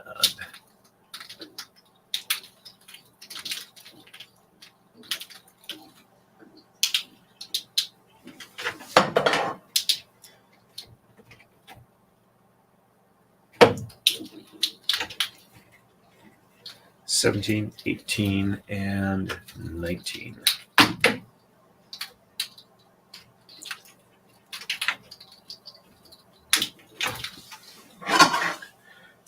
17, 18, and 19.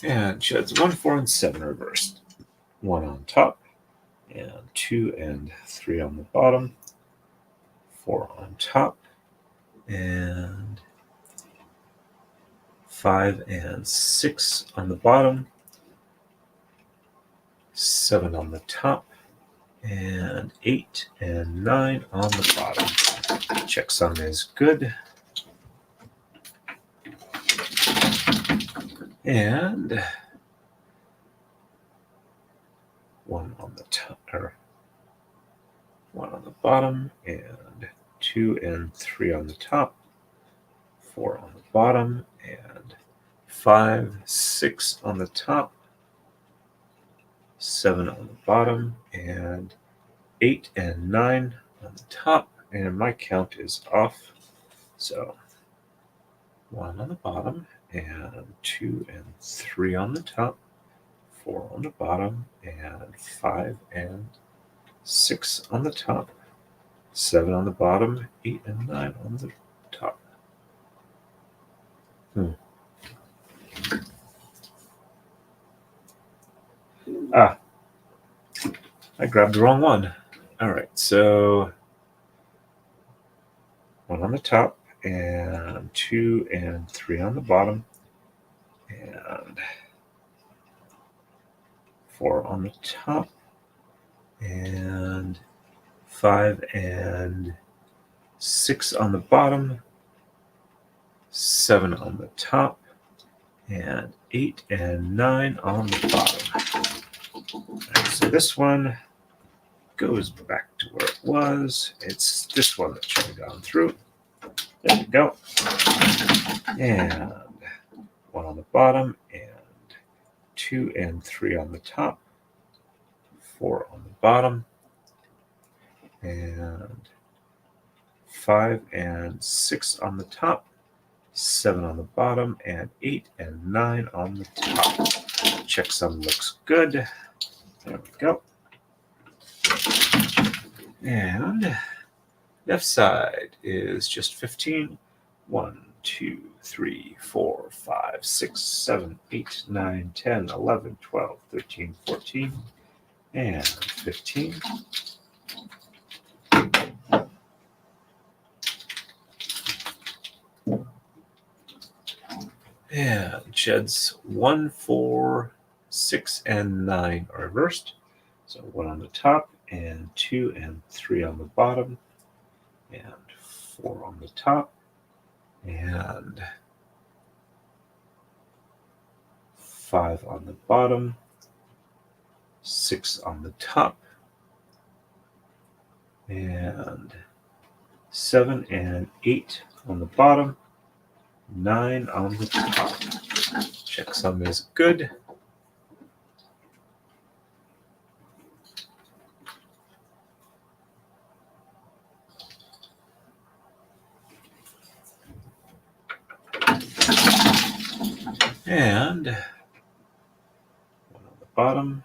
And sheds 1, 4, and 7 reversed. 1 on top, and 2 and 3 on the bottom, 4 on top, and 5 and 6 on the bottom, 7 on the top, and 8 and 9 on the bottom. Checksum is good. And 1 on the top, or 1 on the bottom, and 2 and 3 on the top, 4 on the bottom, and 5, 6 on the top, 7 on the bottom, and 8 and 9 on the top, and my count is off. So 1 on the bottom, and 2 and 3 on the top, 4 on the bottom, and 5 and 6 on the top, 7 on the bottom, 8 and 9 on the top. I grabbed the wrong one. All right, so 1 on the top, and 2 and 3 on the bottom, and 4 on the top, and 5 and 6 on the bottom, 7 on the top, and 8 and 9 on the bottom. Right, so this one goes back to where it was. It's this one that should have gone through. There we go. And 1 on the bottom, and 2 and 3 on the top, 4 on the bottom, and 5 and 6 on the top, 7 on the bottom, and 8 and 9 on the top. Checksum looks good. There we go. And left side is just 15. 1, 2, 3, 4, 5, 6, 7, 8, 9, 10, 11, 12, 13, 14, and 15. And sheds 1, 4, 6, and 9 are reversed. So 1 on the top, and 2 and 3 on the bottom, and 4 on the top, and 5 on the bottom, 6 on the top, and 7 and 8 on the bottom, 9 on the top. Checksum is good. And 1 on the bottom,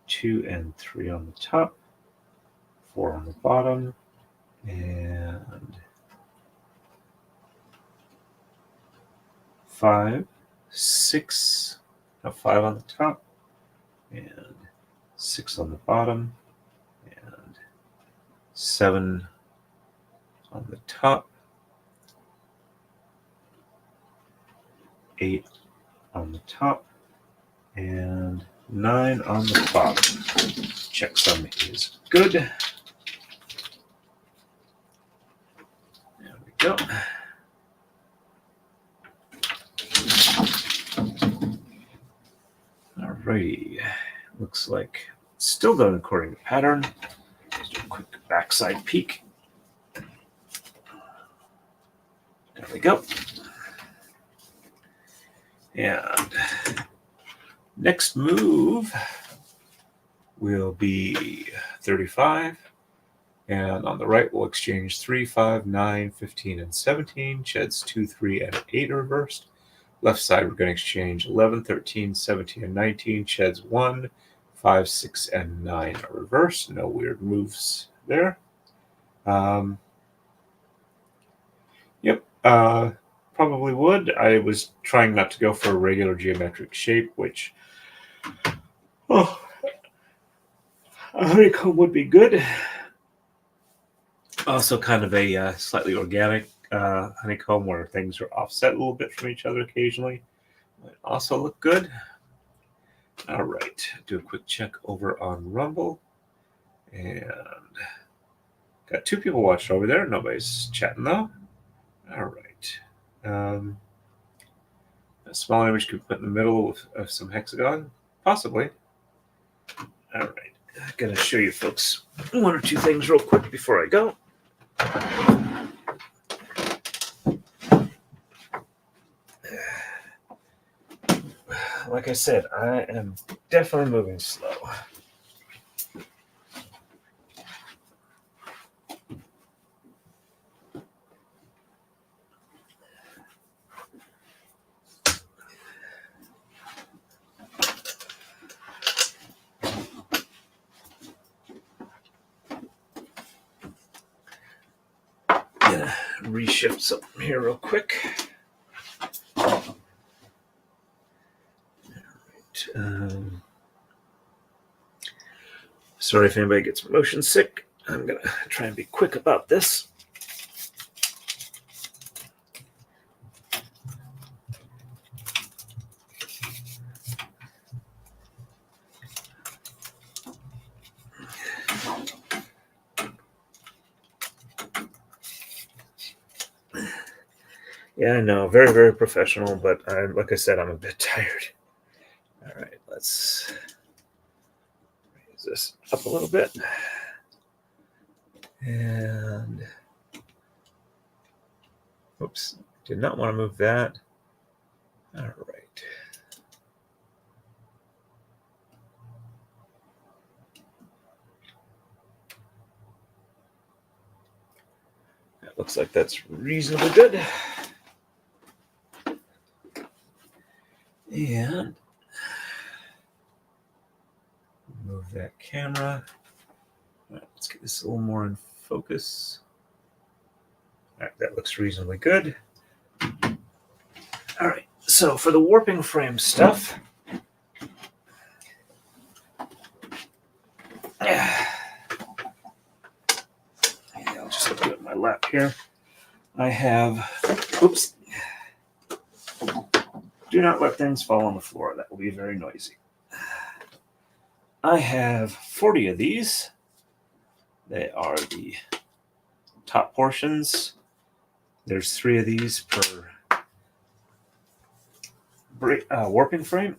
2 and 3 on the top, 4 on the bottom, and 5, 6, 5 on the top, and 6 on the bottom, and 7 on the top, 8 on the top, and 9 on the bottom. Checksum is good. There we go. Alrighty, looks like it's still done according to pattern. Let's do a quick backside peek. There we go. And next move will be 35. And on the right, we'll exchange 3, 5, 9, 15, and 17. Sheds 2, 3, and 8 are reversed. Left side, we're going to exchange 11, 13, 17, and 19. Sheds 1, 5, 6, and 9 are reversed. No weird moves there. Yep, probably would. I was trying not to go for a regular geometric shape, which a honeycomb would be good. Also kind of a slightly organic honeycomb where things are offset a little bit from each other occasionally. Might also look good. All right, do a quick check over on Rumble. And got 2 people watching over there. Nobody's chatting though. All right. A small image could be put in the middle of some hexagon, possibly. All right, I'm gonna show you folks 1 or 2 things real quick before I go. Like I said, I am definitely moving slow. Gonna reshift something here real quick. Sorry if anybody gets motion sick. I'm going to try and be quick about this. Yeah, I know. Very, very professional, but like I said, I'm a bit tired. All right, let's raise this up a little bit. And oops, did not want to move that. All right. That looks like that's reasonably good. And move that camera. All right, let's get this a little more in focus. All right, that looks reasonably good. All right, so for the warping frame stuff, I'll just look at my lap here. I have, oops, do not let things fall on the floor. That will be very noisy. I have 40 of these. They are the top portions. There's 3 of these per warping frame.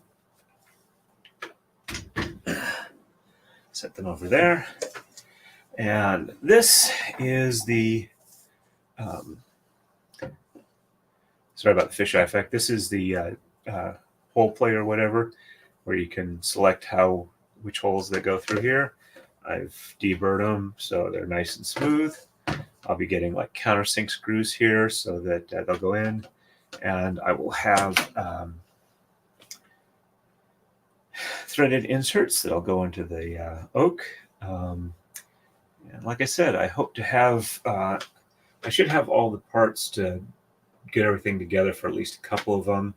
Set them over there. And this is the, sorry about the fisheye effect. This is the hole play or whatever, where you can select which holes that go through here. I've deburred them so they're nice and smooth. I'll be getting like countersink screws here so that they'll go in. And I will have threaded inserts that'll go into the oak. And like I said, I hope to have, I should have all the parts to get everything together for at least a couple of them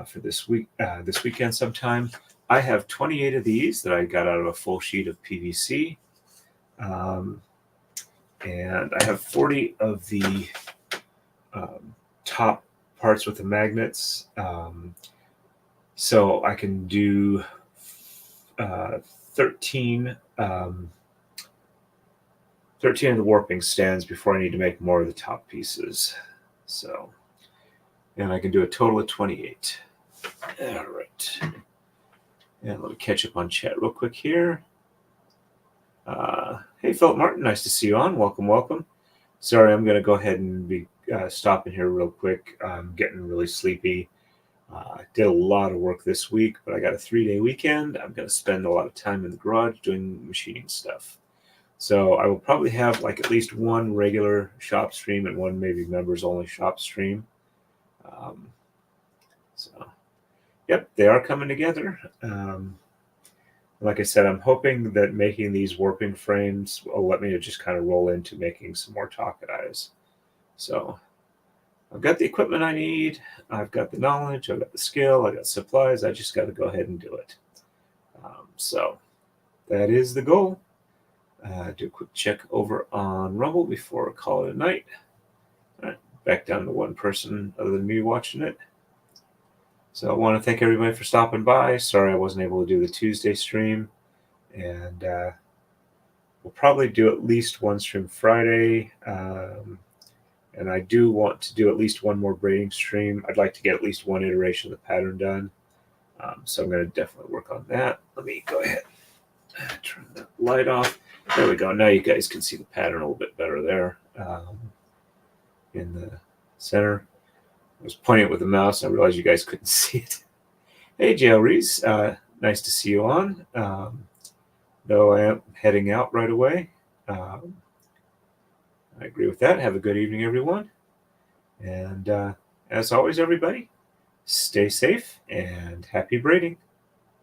for this weekend sometime. I have 28 of these that I got out of a full sheet of PVC. And I have 40 of the top parts with the magnets. So I can do 13 of the warping stands before I need to make more of the top pieces. So, and I can do a total of 28. All right. And let me catch up on chat real quick here. Hey, Philip Martin, nice to see you on. Welcome, welcome. Sorry, I'm going to go ahead and be stopping here real quick. I'm getting really sleepy. I did a lot of work this week, but I got a 3-day weekend. I'm going to spend a lot of time in the garage doing machining stuff. So I will probably have like at least one regular shop stream and one maybe members only shop stream. So, yep, they are coming together. Like I said, I'm hoping that making these warping frames will let me just kind of roll into making some more Taka-Dais. So I've got the equipment I need. I've got the knowledge. I've got the skill. I got supplies. I just got to go ahead and do it. So that is the goal. Do a quick check over on Rumble before I call it a night. All right, back down to one person other than me watching it. So I want to thank everybody for stopping by. Sorry I wasn't able to do the Tuesday stream. And we'll probably do at least one stream Friday. And I do want to do at least one more braiding stream. I'd like to get at least one iteration of the pattern done. So I'm going to definitely work on that. Let me go ahead and turn that light off. There we go. Now you guys can see the pattern a little bit better there in the center. I was pointing it with the mouse, and I realized you guys couldn't see it. Hey, Jail Reese. Nice to see you on. Though I am heading out right away. I agree with that. Have a good evening, everyone. And as always, everybody, stay safe and happy braiding.